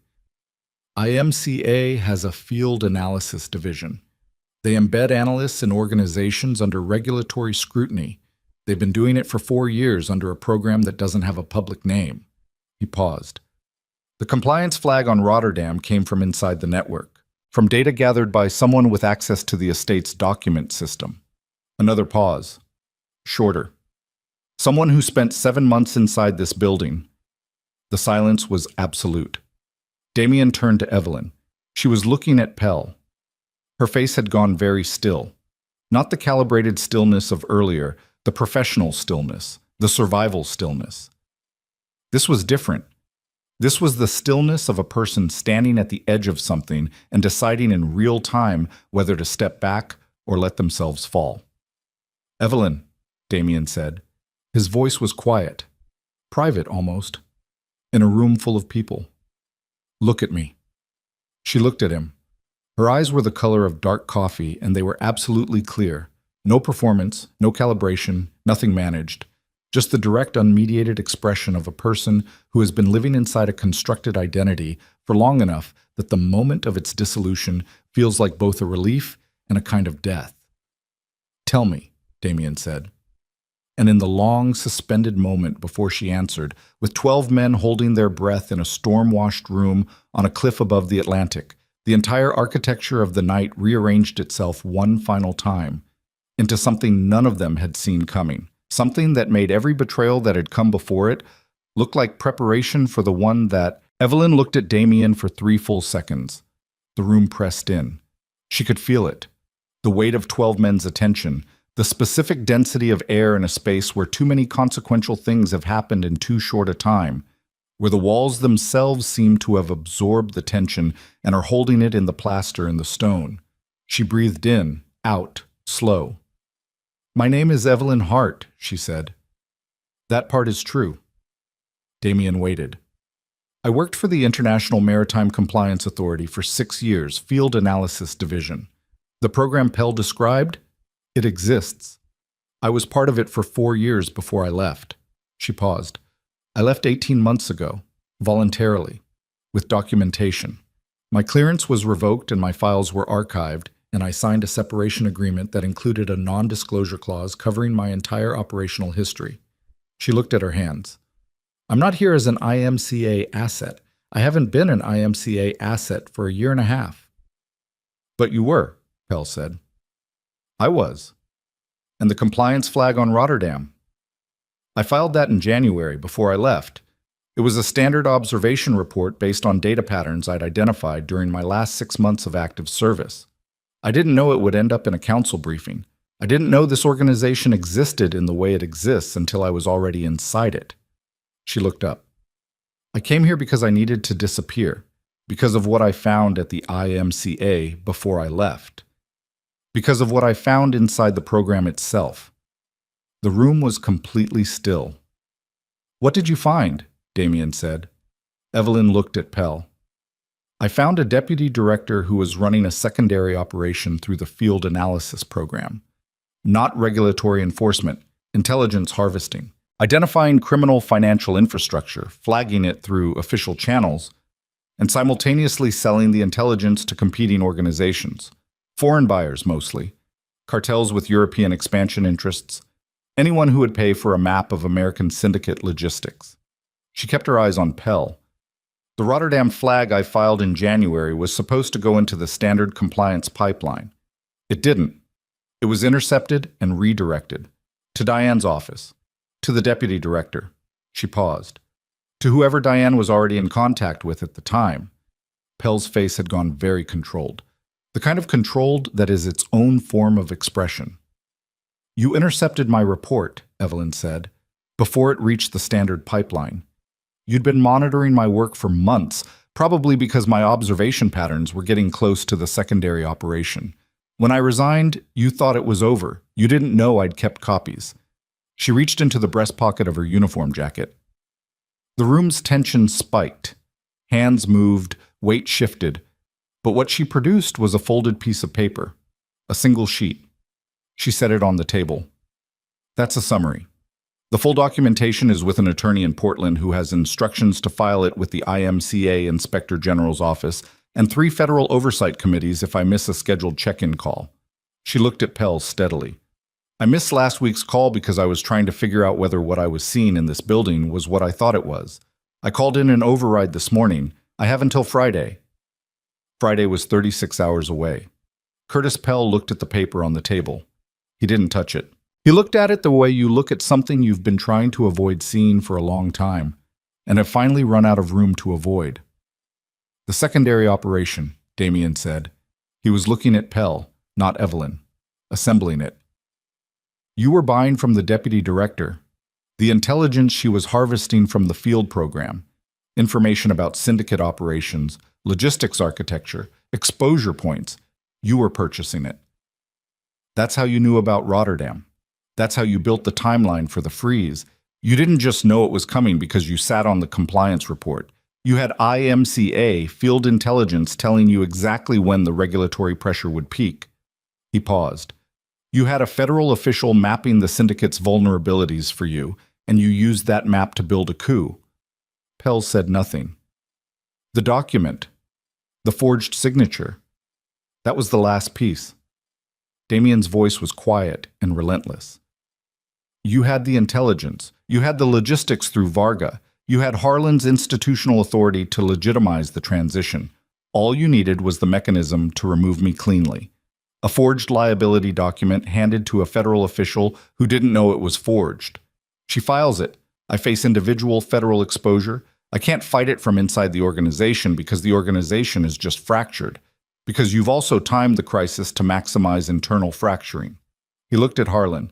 IMCA has a field analysis division. They embed analysts in organizations under regulatory scrutiny. They've been doing it for 4 years under a program that doesn't have a public name. He paused. The compliance flag on Rotterdam came from inside the network, from data gathered by someone with access to the estate's document system. Another pause. Shorter. Someone who spent 7 months inside this building. The silence was absolute. Damien turned to Evelyn. She was looking at Pell. Her face had gone very still. Not the calibrated stillness of earlier, the professional stillness, the survival stillness. This was different. This was the stillness of a person standing at the edge of something and deciding in real time whether to step back or let themselves fall. Evelyn, Damien said. His voice was quiet, private almost. in a room full of people. Look at me. She looked at him. Her eyes were the color of dark coffee, and they were absolutely clear. No performance, no calibration, nothing managed. Just the direct, unmediated expression of a person who has been living inside a constructed identity for long enough that the moment of its dissolution feels like both a relief and a kind of death. Tell me, Damien said. And in the long, suspended moment before she answered, with 12 men holding their breath in a storm-washed room on a cliff above the Atlantic, the entire architecture of the night rearranged itself one final time into something none of them had seen coming, something that made every betrayal that had come before it look like preparation for the one that... Evelyn looked at Damien for 3 full seconds. The room pressed in. She could feel it. The weight of 12 men's attention, the specific density of air in a space where too many consequential things have happened in too short a time, where the walls themselves seem to have absorbed the tension and are holding it in the plaster and the stone. She breathed in, out, slow. "My name is Evelyn Hart," she said. "That part is true." Damien waited. "I worked for the International Maritime Compliance Authority for 6 years, Field Analysis Division. The program Pell described? It exists. I was part of it for 4 years before I left." She paused. "I left 18 months ago, voluntarily, with documentation. My clearance was revoked and my files were archived, and I signed a separation agreement that included a non-disclosure clause covering my entire operational history." She looked at her hands. "I'm not here as an IMCA asset. I haven't been an IMCA asset for a year and a half." "But you were," Pell said. "I was. And the compliance flag on Rotterdam? I filed that in January before I left. It was a standard observation report based on data patterns I'd identified during my last 6 months of active service. I didn't know it would end up in a council briefing. I didn't know this organization existed in the way it exists until I was already inside it." She looked up. "I came here because I needed to disappear, because of what I found at the IMCA before I left. Because of what I found inside the program itself." The room was completely still. "What did you find?" Damien said. Evelyn looked at Pell. "I found a deputy director who was running a secondary operation through the field analysis program. Not regulatory enforcement, intelligence harvesting, identifying criminal financial infrastructure, flagging it through official channels, and simultaneously selling the intelligence to competing organizations. Foreign buyers mostly, cartels with European expansion interests, anyone who would pay for a map of American syndicate logistics." She kept her eyes on Pell. "The Rotterdam flag I filed in January was supposed to go into the standard compliance pipeline. It didn't. It was intercepted and redirected. To Diane's office. To the deputy director." She paused. "To whoever Diane was already in contact with at the time." Pell's face had gone very controlled. The kind of controlled that is its own form of expression. "You intercepted my report," Evelyn said, "before it reached the standard pipeline. You'd been monitoring my work for months, probably because my observation patterns were getting close to the secondary operation. When I resigned, you thought it was over. You didn't know I'd kept copies." She reached into the breast pocket of her uniform jacket. The room's tension spiked. Hands moved, weight shifted. But what she produced was a folded piece of paper, a single sheet. She set it on the table. "That's a summary. The full documentation is with an attorney in Portland who has instructions to file it with the IMCA Inspector General's office and 3 federal oversight committees if I miss a scheduled check-in call." She looked at Pell steadily. "I missed last week's call because I was trying to figure out whether what I was seeing in this building was what I thought it was. I called in an override this morning. I have until Friday." Friday was 36 hours away. Curtis Pell looked at the paper on the table. He didn't touch it. He looked at it the way you look at something you've been trying to avoid seeing for a long time, and have finally run out of room to avoid. "The secondary operation," Damien said. He was looking at Pell, not Evelyn. "Assembling it. You were buying from the deputy director. The intelligence she was harvesting from the field program. Information about syndicate operations, logistics architecture, exposure points. You were purchasing it. That's how you knew about Rotterdam. That's how you built the timeline for the freeze. You didn't just know it was coming because you sat on the compliance report. You had IMCA, field intelligence, telling you exactly when the regulatory pressure would peak. He paused. You had a federal official mapping the syndicate's vulnerabilities for you, and you used that map to build a coup. Pell said nothing. The document, the forged signature, that was the last piece. Damien's voice was quiet and relentless. You had the intelligence. You had the logistics through Varga. You had Harlan's institutional authority to legitimize the transition. All you needed was the mechanism to remove me cleanly. A forged liability document handed to a federal official who didn't know it was forged. She files it. I face individual federal exposure. I can't fight it from inside the organization because the organization is just fractured. Because you've also timed the crisis to maximize internal fracturing. He looked at Harlan.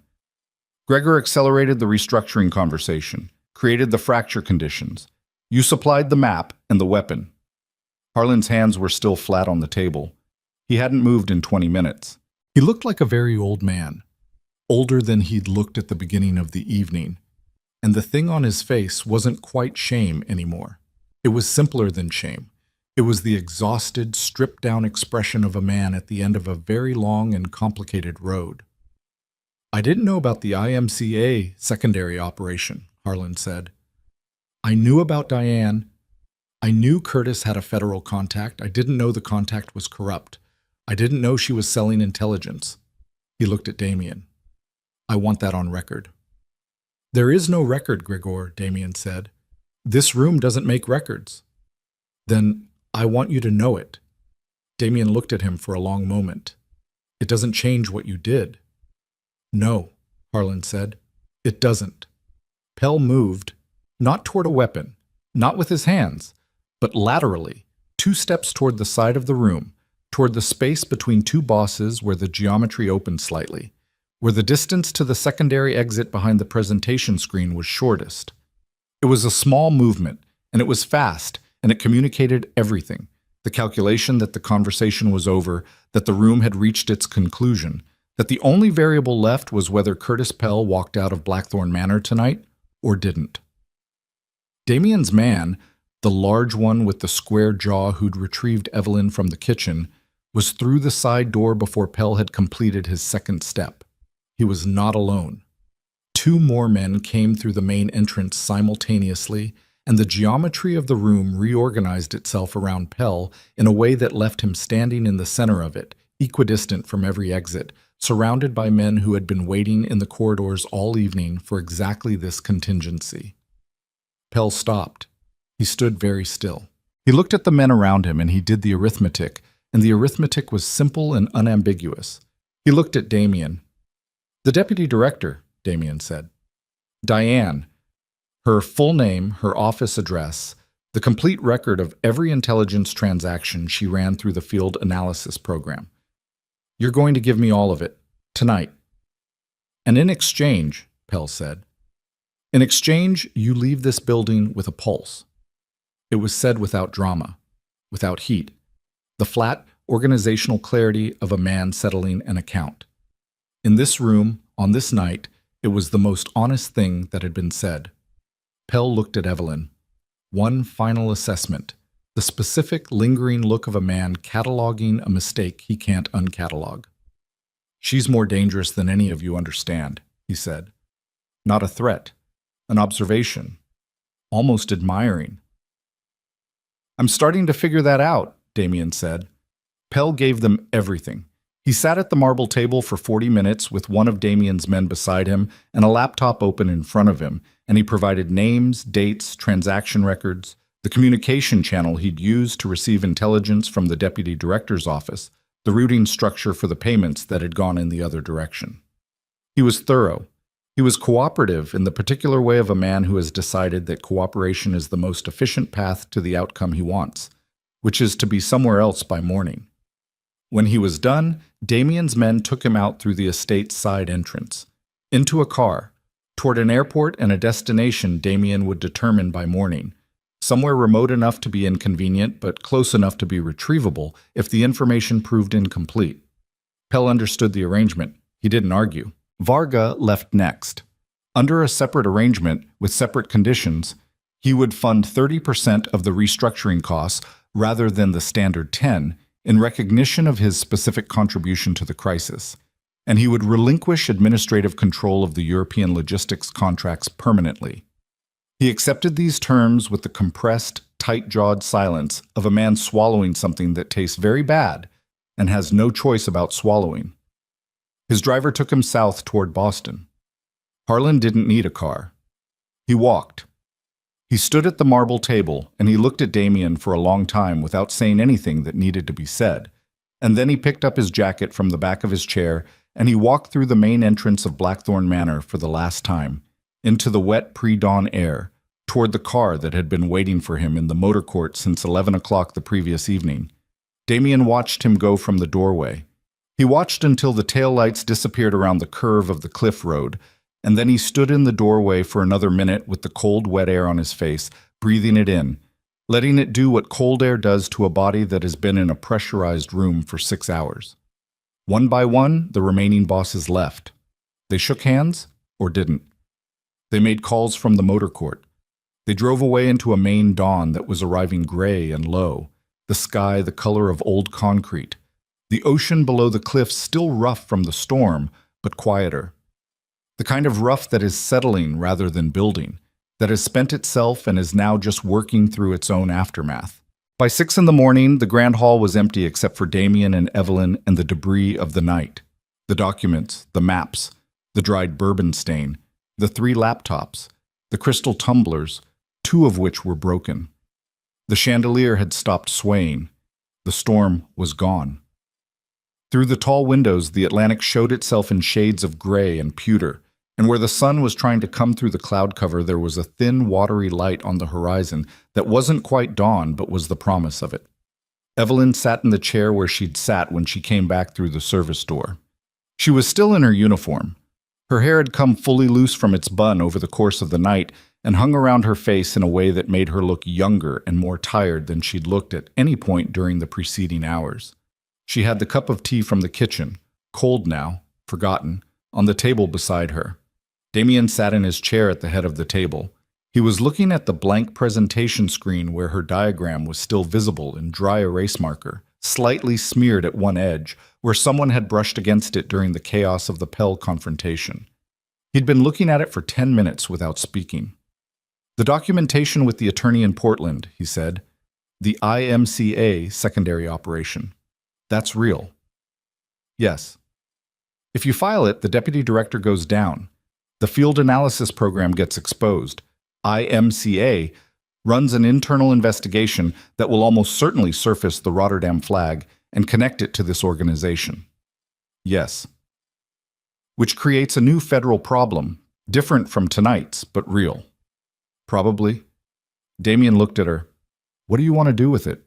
Gregor accelerated the restructuring conversation, created the fracture conditions. You supplied the map and the weapon. Harlan's hands were still flat on the table. He hadn't moved in 20 minutes. He looked like a very old man, older than he'd looked at the beginning of the evening. And the thing on his face wasn't quite shame anymore. It was simpler than shame. It was the exhausted, stripped-down expression of a man at the end of a very long and complicated road. I didn't know about the IMCA secondary operation, Harlan said. I knew about Diane. I knew Curtis had a federal contact. I didn't know the contact was corrupt. I didn't know she was selling intelligence. He looked at Damien. I want that on record. There is no record, Gregor, Damien said. This room doesn't make records. Then I want you to know it. Damien looked at him for a long moment. It doesn't change what you did. No, Harlan said. It doesn't. Pell moved, not toward a weapon, not with his hands, but laterally, 2 steps toward the side of the room, toward the space between 2 bosses where the geometry opened slightly, where the distance to the secondary exit behind the presentation screen was shortest. It was a small movement, and it was fast, and it communicated everything. The calculation that the conversation was over, that the room had reached its conclusion, that the only variable left was whether Curtis Pell walked out of Blackthorn Manor tonight or didn't. Damien's man, the large one with the square jaw who'd retrieved Evelyn from the kitchen, was through the side door before Pell had completed his second step. He was not alone. 2 more men came through the main entrance simultaneously, and the geometry of the room reorganized itself around Pell in a way that left him standing in the center of it, equidistant from every exit, surrounded by men who had been waiting in the corridors all evening for exactly this contingency. Pell stopped. He stood very still. He looked at the men around him and he did the arithmetic, and the arithmetic was simple and unambiguous. He looked at Damien. The deputy director, Damien said. Diane. Her full name, her office address, the complete record of every intelligence transaction she ran through the field analysis program. You're going to give me all of it, tonight. And in exchange, Pell said, in exchange, you leave this building with a pulse. It was said without drama, without heat, the flat, organizational clarity of a man settling an account. In this room, on this night, it was the most honest thing that had been said. Pell looked at Evelyn. One final assessment. The specific, lingering look of a man cataloging a mistake he can't uncatalog. She's more dangerous than any of you understand, he said. Not a threat, an observation, almost admiring. I'm starting to figure that out, Damien said. Pell gave them everything. He sat at the marble table for 40 minutes with one of Damien's men beside him and a laptop open in front of him, and he provided names, dates, transaction records, the communication channel he'd used to receive intelligence from the deputy director's office, the routing structure for the payments that had gone in the other direction. He was thorough. He was cooperative in the particular way of a man who has decided that cooperation is the most efficient path to the outcome he wants, which is to be somewhere else by morning. When he was done, Damien's men took him out through the estate's side entrance, into a car, toward an airport and a destination Damien would determine by morning, somewhere remote enough to be inconvenient but close enough to be retrievable if the information proved incomplete. Pell understood the arrangement. He didn't argue. Varga left next. Under a separate arrangement with separate conditions, he would fund 30% of the restructuring costs rather than the standard 10 in recognition of his specific contribution to the crisis, and he would relinquish administrative control of the European logistics contracts permanently. He accepted these terms with the compressed, tight-jawed silence of a man swallowing something that tastes very bad and has no choice about swallowing. His driver took him south toward Boston. Harlan didn't need a car. He walked. He stood at the marble table and he looked at Damien for a long time without saying anything that needed to be said, and then he picked up his jacket from the back of his chair and he walked through the main entrance of Blackthorn Manor for the last time, into the wet pre-dawn air, toward the car that had been waiting for him in the motor court since 11 o'clock the previous evening. Damien watched him go from the doorway. He watched until the taillights disappeared around the curve of the cliff road, and then he stood in the doorway for another minute with the cold, wet air on his face, breathing it in, letting it do what cold air does to a body that has been in a pressurized room for 6 hours. One by one, the remaining bosses left. They shook hands or didn't. They made calls from the motor court. They drove away into a Maine dawn that was arriving gray and low, the sky the color of old concrete, the ocean below the cliffs still rough from the storm, but quieter. The kind of rough that is settling rather than building, that has spent itself and is now just working through its own aftermath. By 6 in the morning, the grand hall was empty except for Damien and Evelyn and the debris of the night. The documents, the maps, the dried bourbon stain, the 3 laptops, the crystal tumblers, 2 of which were broken. The chandelier had stopped swaying. The storm was gone. Through the tall windows, the Atlantic showed itself in shades of gray and pewter, and where the sun was trying to come through the cloud cover, there was a thin, watery light on the horizon that wasn't quite dawn but was the promise of it. Evelyn sat in the chair where she'd sat when she came back through the service door. She was still in her uniform. Her hair had come fully loose from its bun over the course of the night and hung around her face in a way that made her look younger and more tired than she'd looked at any point during the preceding hours. She had the cup of tea from the kitchen, cold now, forgotten, on the table beside her. Damien sat in his chair at the head of the table. He was looking at the blank presentation screen where her diagram was still visible in dry erase marker, slightly smeared at one edge, where someone had brushed against it during the chaos of the Pell confrontation. He'd been looking at it for 10 minutes without speaking. "The documentation with the attorney in Portland," he said. "The IMCA secondary operation. That's real." "Yes." "If you file it, the deputy director goes down. The field analysis program gets exposed. IMCA runs an internal investigation that will almost certainly surface the Rotterdam flag and connect it to this organization." "Yes." "Which creates a new federal problem, different from tonight's, but real." "Probably." Damien looked at her. "What do you want to do with it?"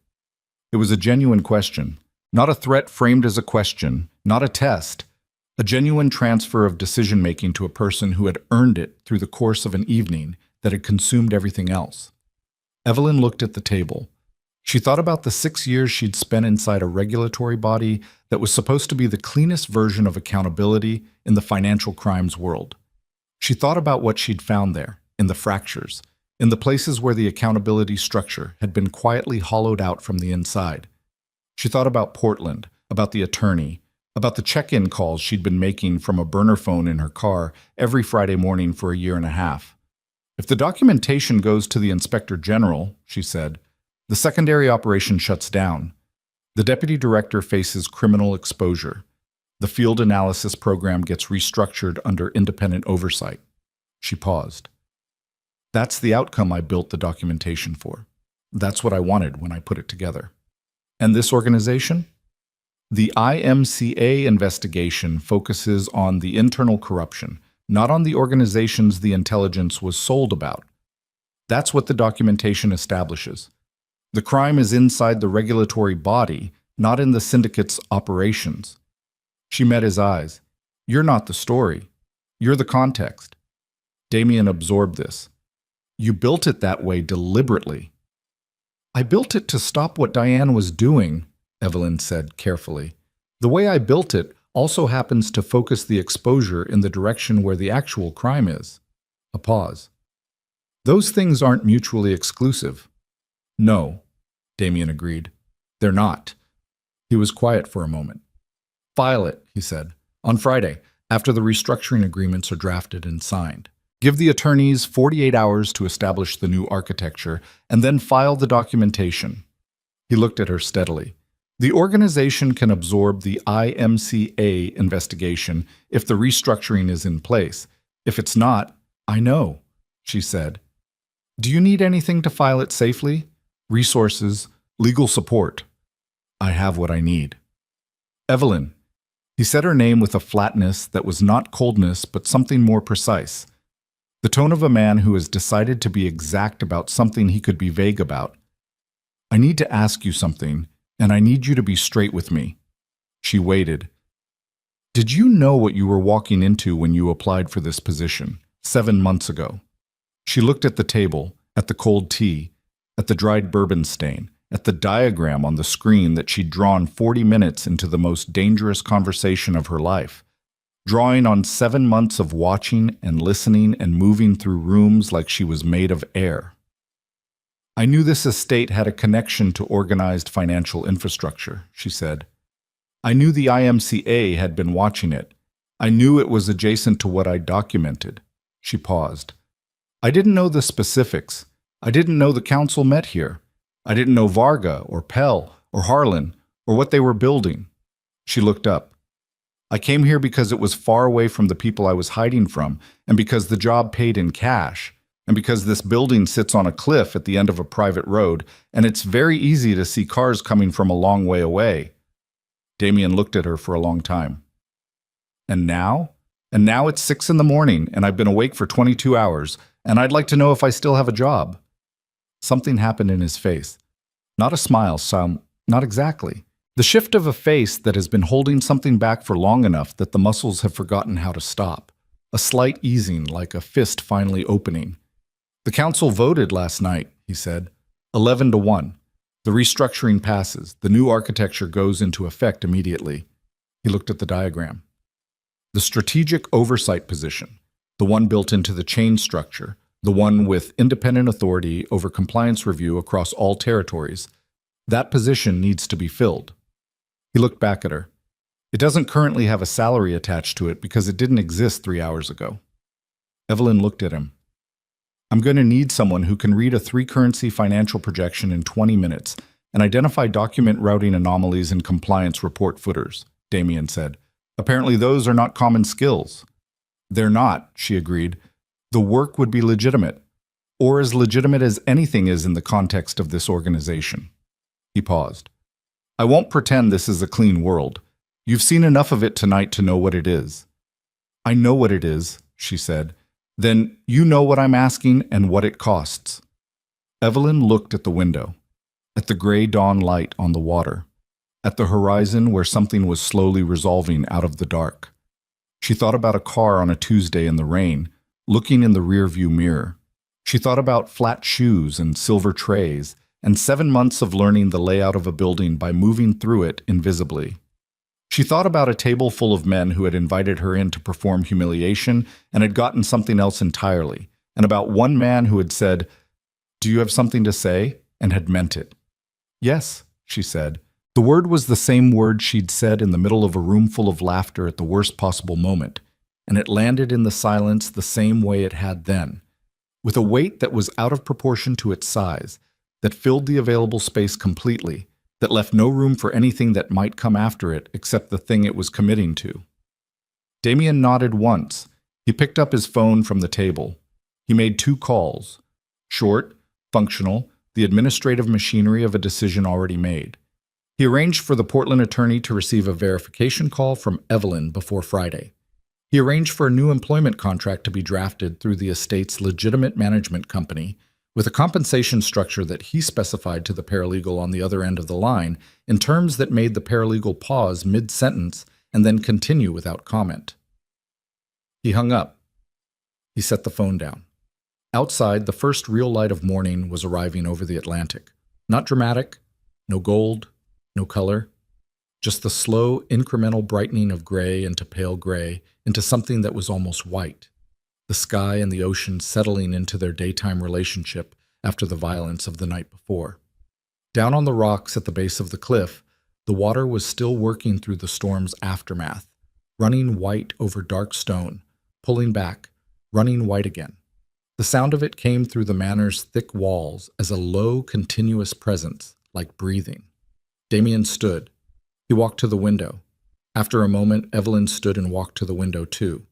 It was a genuine question, not a threat framed as a question, not a test. A genuine transfer of decision-making to a person who had earned it through the course of an evening that had consumed everything else. Evelyn looked at the table. She thought about the 6 years she'd spent inside a regulatory body that was supposed to be the cleanest version of accountability in the financial crimes world. She thought about what she'd found there, in the fractures, in the places where the accountability structure had been quietly hollowed out from the inside. She thought about Portland, about the attorney, about the check-in calls she'd been making from a burner phone in her car every Friday morning for a year and a half. "If the documentation goes to the Inspector General," she said, "the secondary operation shuts down. The deputy director faces criminal exposure. The field analysis program gets restructured under independent oversight." She paused. "That's the outcome I built the documentation for. That's what I wanted when I put it together." "And this organization?" "The IMCA investigation focuses on the internal corruption, not on the organizations the intelligence was sold about. That's what the documentation establishes. The crime is inside the regulatory body, not in the syndicate's operations." She met his eyes. "You're not the story. You're the context." Damien absorbed this. "You built it that way deliberately." "I built it to stop what Diane was doing," Evelyn said carefully. "The way I built it also happens to focus the exposure in the direction where the actual crime is." A pause. Those things aren't mutually exclusive. No, Damien agreed. They're not. He was quiet for a moment. File it, he said, on Friday, after the restructuring agreements are drafted and signed. Give the attorneys 48 hours to establish the new architecture, and then file the documentation. He looked at her steadily. The organization can absorb the IMCA investigation if the restructuring is in place. If it's not, I know, she said. Do you need anything to file it safely? Resources, legal support. I have what I need. Evelyn. He said her name with a flatness that was not coldness but something more precise. The tone of a man who has decided to be exact about something he could be vague about. I need to ask you something, and I need you to be straight with me. She waited. Did you know what you were walking into when you applied for this position, 7 months ago? She looked at the table, at the cold tea, at the dried bourbon stain, at the diagram on the screen that she'd drawn 40 minutes into the most dangerous conversation of her life, drawing on 7 months of watching and listening and moving through rooms like she was made of air. I knew this estate had a connection to organized financial infrastructure, she said. I knew the IMCA had been watching it. I knew it was adjacent to what I documented. She paused. I didn't know the specifics. I didn't know the council met here. I didn't know Varga or Pell or Harlan or what they were building. She looked up. I came here because it was far away from the people I was hiding from, and because the job paid in cash, and because this building sits on a cliff at the end of a private road, and it's very easy to see cars coming from a long way away. Damien looked at her for a long time. And now? And now it's 6 a.m, and I've been awake for 22 hours, and I'd like to know if I still have a job. Something happened in his face. Not a smile, not exactly. The shift of a face that has been holding something back for long enough that the muscles have forgotten how to stop. A slight easing, like a fist finally opening. The council voted last night, he said. 11-1. The restructuring passes. The new architecture goes into effect immediately. He looked at the diagram. The strategic oversight position, the one built into the chain structure, the one with independent authority over compliance review across all territories, that position needs to be filled. He looked back at her. It doesn't currently have a salary attached to it because it didn't exist 3 hours ago. Evelyn looked at him. I'm going to need someone who can read a 3-currency financial projection in 20 minutes and identify document routing anomalies in compliance report footers, Damien said. Apparently those are not common skills. They're not, she agreed. The work would be legitimate, or as legitimate as anything is in the context of this organization. He paused. I won't pretend this is a clean world. You've seen enough of it tonight to know what it is. I know what it is, she said. Then you know what I'm asking and what it costs. Evelyn looked at the window, at the gray dawn light on the water, at the horizon where something was slowly resolving out of the dark. She thought about a car on a Tuesday in the rain, looking in the rearview mirror. She thought about flat shoes and silver trays, and 7 months of learning the layout of a building by moving through it invisibly. She thought about a table full of men who had invited her in to perform humiliation and had gotten something else entirely, and about one man who had said, "Do you have something to say?" and had meant it. Yes, she said. The word was the same word she'd said in the middle of a room full of laughter at the worst possible moment, and it landed in the silence the same way it had then, with a weight that was out of proportion to its size, that filled the available space completely, that left no room for anything that might come after it except the thing it was committing to. Damien nodded once. He picked up his phone from the table. He made 2 calls. Short, functional, the administrative machinery of a decision already made. He arranged for the Portland attorney to receive a verification call from Evelyn before Friday. He arranged for a new employment contract to be drafted through the estate's legitimate management company, with a compensation structure that he specified to the paralegal on the other end of the line in terms that made the paralegal pause mid-sentence and then continue without comment. He hung up. He set the phone down. Outside, the first real light of morning was arriving over the Atlantic. Not dramatic, no gold, no color, just the slow, incremental brightening of gray into pale gray into something that was almost white. the sky and the ocean settling into their daytime relationship after the violence of the night before. Down on the rocks at the base of the cliff, the water was still working through the storm's aftermath, running white over dark stone, pulling back, running white again. The sound of it came through the manor's thick walls as a low, continuous presence, like breathing. Damien stood. He walked to the window. After a moment, Evelyn stood and walked to the window too.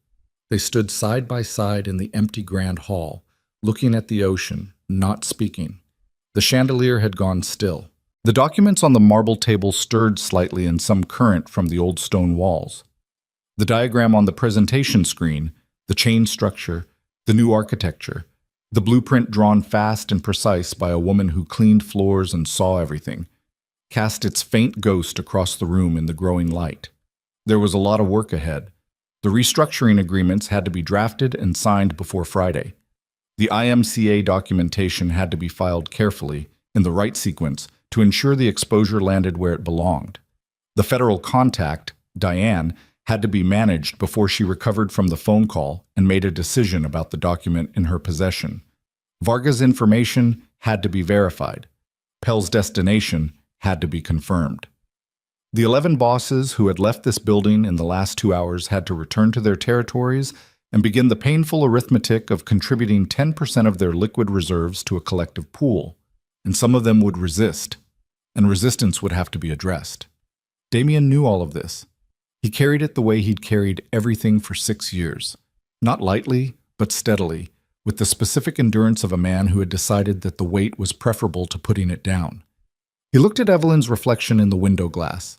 They stood side by side in the empty grand hall, looking at the ocean, not speaking. The chandelier had gone still. The documents on the marble table stirred slightly in some current from the old stone walls. The diagram on the presentation screen, the chain structure, the new architecture, the blueprint drawn fast and precise by a woman who cleaned floors and saw everything, cast its faint ghost across the room in the growing light. There was a lot of work ahead. The restructuring agreements had to be drafted and signed before Friday. The IMCA documentation had to be filed carefully, in the right sequence, to ensure the exposure landed where it belonged. The federal contact, Diane, had to be managed before she recovered from the phone call and made a decision about the document in her possession. Varga's information had to be verified. Pell's destination had to be confirmed. The 11 bosses who had left this building in the last 2 hours had to return to their territories and begin the painful arithmetic of contributing 10% of their liquid reserves to a collective pool. And some of them would resist, and resistance would have to be addressed. Damien knew all of this. He carried it the way he'd carried everything for 6 years. Not lightly, but steadily, with the specific endurance of a man who had decided that the weight was preferable to putting it down. He looked at Evelyn's reflection in the window glass.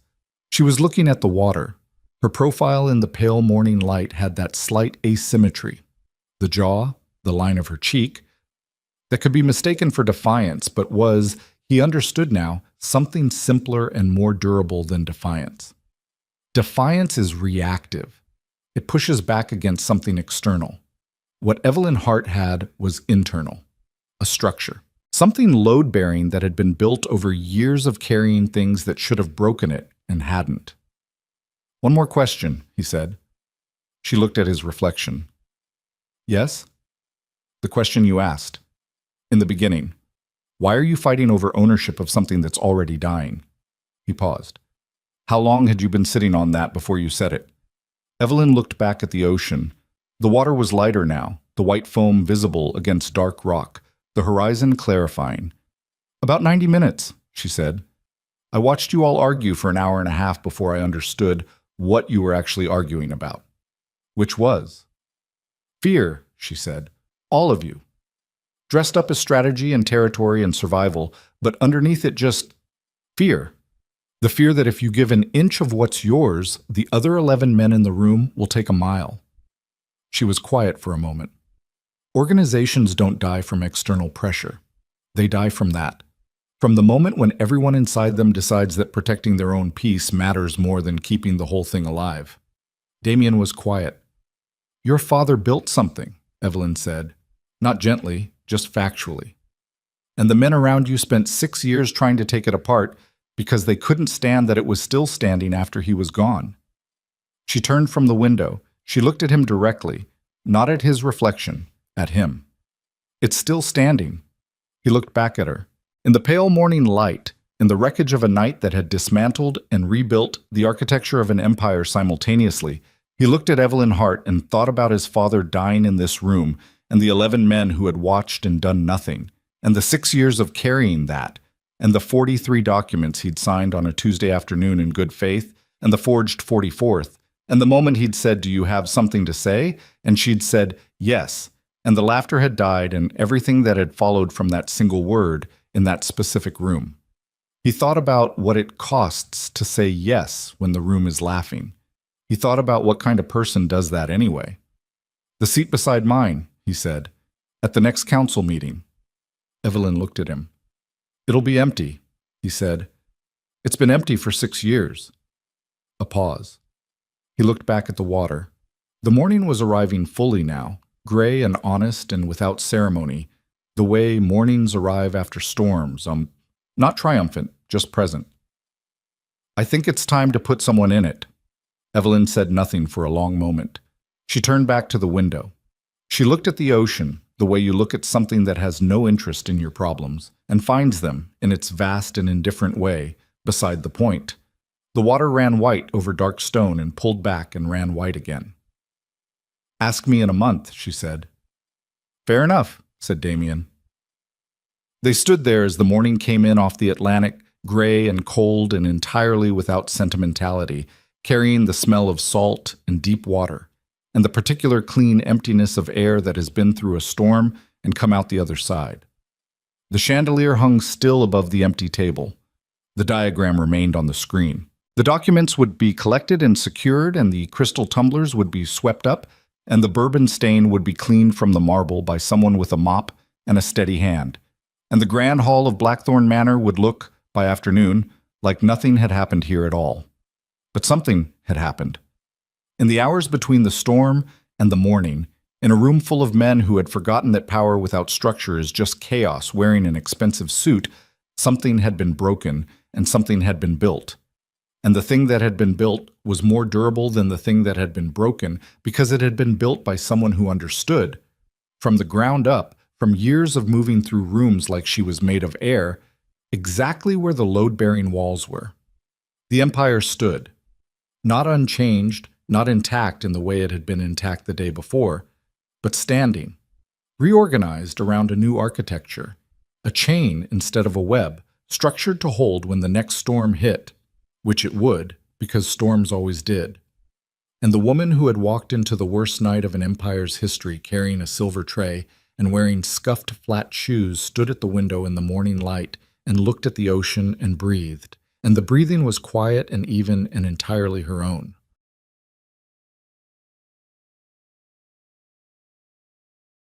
She was looking at the water. Her profile in the pale morning light had that slight asymmetry. The jaw, the line of her cheek, that could be mistaken for defiance, but was, he understood now, something simpler and more durable than defiance. Defiance is reactive. It pushes back against something external. What Evelyn Hart had was internal, a structure, something load-bearing that had been built over years of carrying things that should have broken it and hadn't. "One more question," he said. She looked at his reflection. "Yes?" "The question you asked. In the beginning. Why are you fighting over ownership of something that's already dying?" He paused. "How long had you been sitting on that before you said it?" Evelyn looked back at the ocean. The water was lighter now, the white foam visible against dark rock, the horizon clarifying. "About 90 minutes, she said. "I watched you all argue for an hour and a half before I understood what you were actually arguing about." "Which was?" "Fear," she said. "All of you. Dressed up as strategy and territory and survival, but underneath it just fear. The fear that if you give an inch of what's yours, the other 11 men in the room will take a mile." She was quiet for a moment. Organizations don't die from external pressure. They die from that. From the moment when everyone inside them decides that protecting their own peace matters more than keeping the whole thing alive. Damien was quiet. "Your father built something," Evelyn said. Not gently, just factually. "And the men around you spent 6 years trying to take it apart because they couldn't stand that it was still standing after he was gone." She turned from the window. She looked at him directly, not at his reflection, at him. "It's still standing." He looked back at her. In the pale morning light, in the wreckage of a night that had dismantled and rebuilt the architecture of an empire simultaneously, he looked at Evelyn Hart and thought about his father dying in this room and the 11 men who had watched and done nothing, and the 6 years of carrying that, and the 43 documents he'd signed on a Tuesday afternoon in good faith, and the forged 44th, and the moment he'd said, "Do you have something to say?" and she'd said, "Yes," and the laughter had died and everything that had followed from that single word in that specific room. He thought about what it costs to say yes when the room is laughing. He thought about what kind of person does that anyway. "The seat beside mine," he said, "at the next council meeting." Evelyn looked at him. "It'll be empty," he said. "It's been empty for 6 years." A pause. He looked back at the water. The morning was arriving fully now, gray and honest and without ceremony, the way mornings arrive after storms, not triumphant, just present. "I think it's time to put someone in it." Evelyn said nothing for a long moment. She turned back to the window. She looked at the ocean, the way you look at something that has no interest in your problems, and finds them, in its vast and indifferent way, beside the point. The water ran white over dark stone and pulled back and ran white again. "Ask me in a month," she said. "Fair enough," said Damien. They stood there as the morning came in off the Atlantic, gray and cold and entirely without sentimentality, carrying the smell of salt and deep water, and the particular clean emptiness of air that has been through a storm and come out the other side. The chandelier hung still above the empty table. The diagram remained on the screen. The documents would be collected and secured, and the crystal tumblers would be swept up, and the bourbon stain would be cleaned from the marble by someone with a mop and a steady hand. And the grand hall of Blackthorn Manor would look, by afternoon, like nothing had happened here at all. But something had happened. In the hours between the storm and the morning, in a room full of men who had forgotten that power without structure is just chaos wearing an expensive suit, something had been broken and something had been built. And the thing that had been built was more durable than the thing that had been broken because it had been built by someone who understood. From the ground up, from years of moving through rooms like she was made of air, exactly where the load-bearing walls were. The empire stood, not unchanged, not intact in the way it had been intact the day before, but standing, reorganized around a new architecture, a chain instead of a web, structured to hold when the next storm hit, which it would, because storms always did. And the woman who had walked into the worst night of an empire's history carrying a silver tray and wearing scuffed flat shoes stood at the window in the morning light and looked at the ocean and breathed, and the breathing was quiet and even and entirely her own.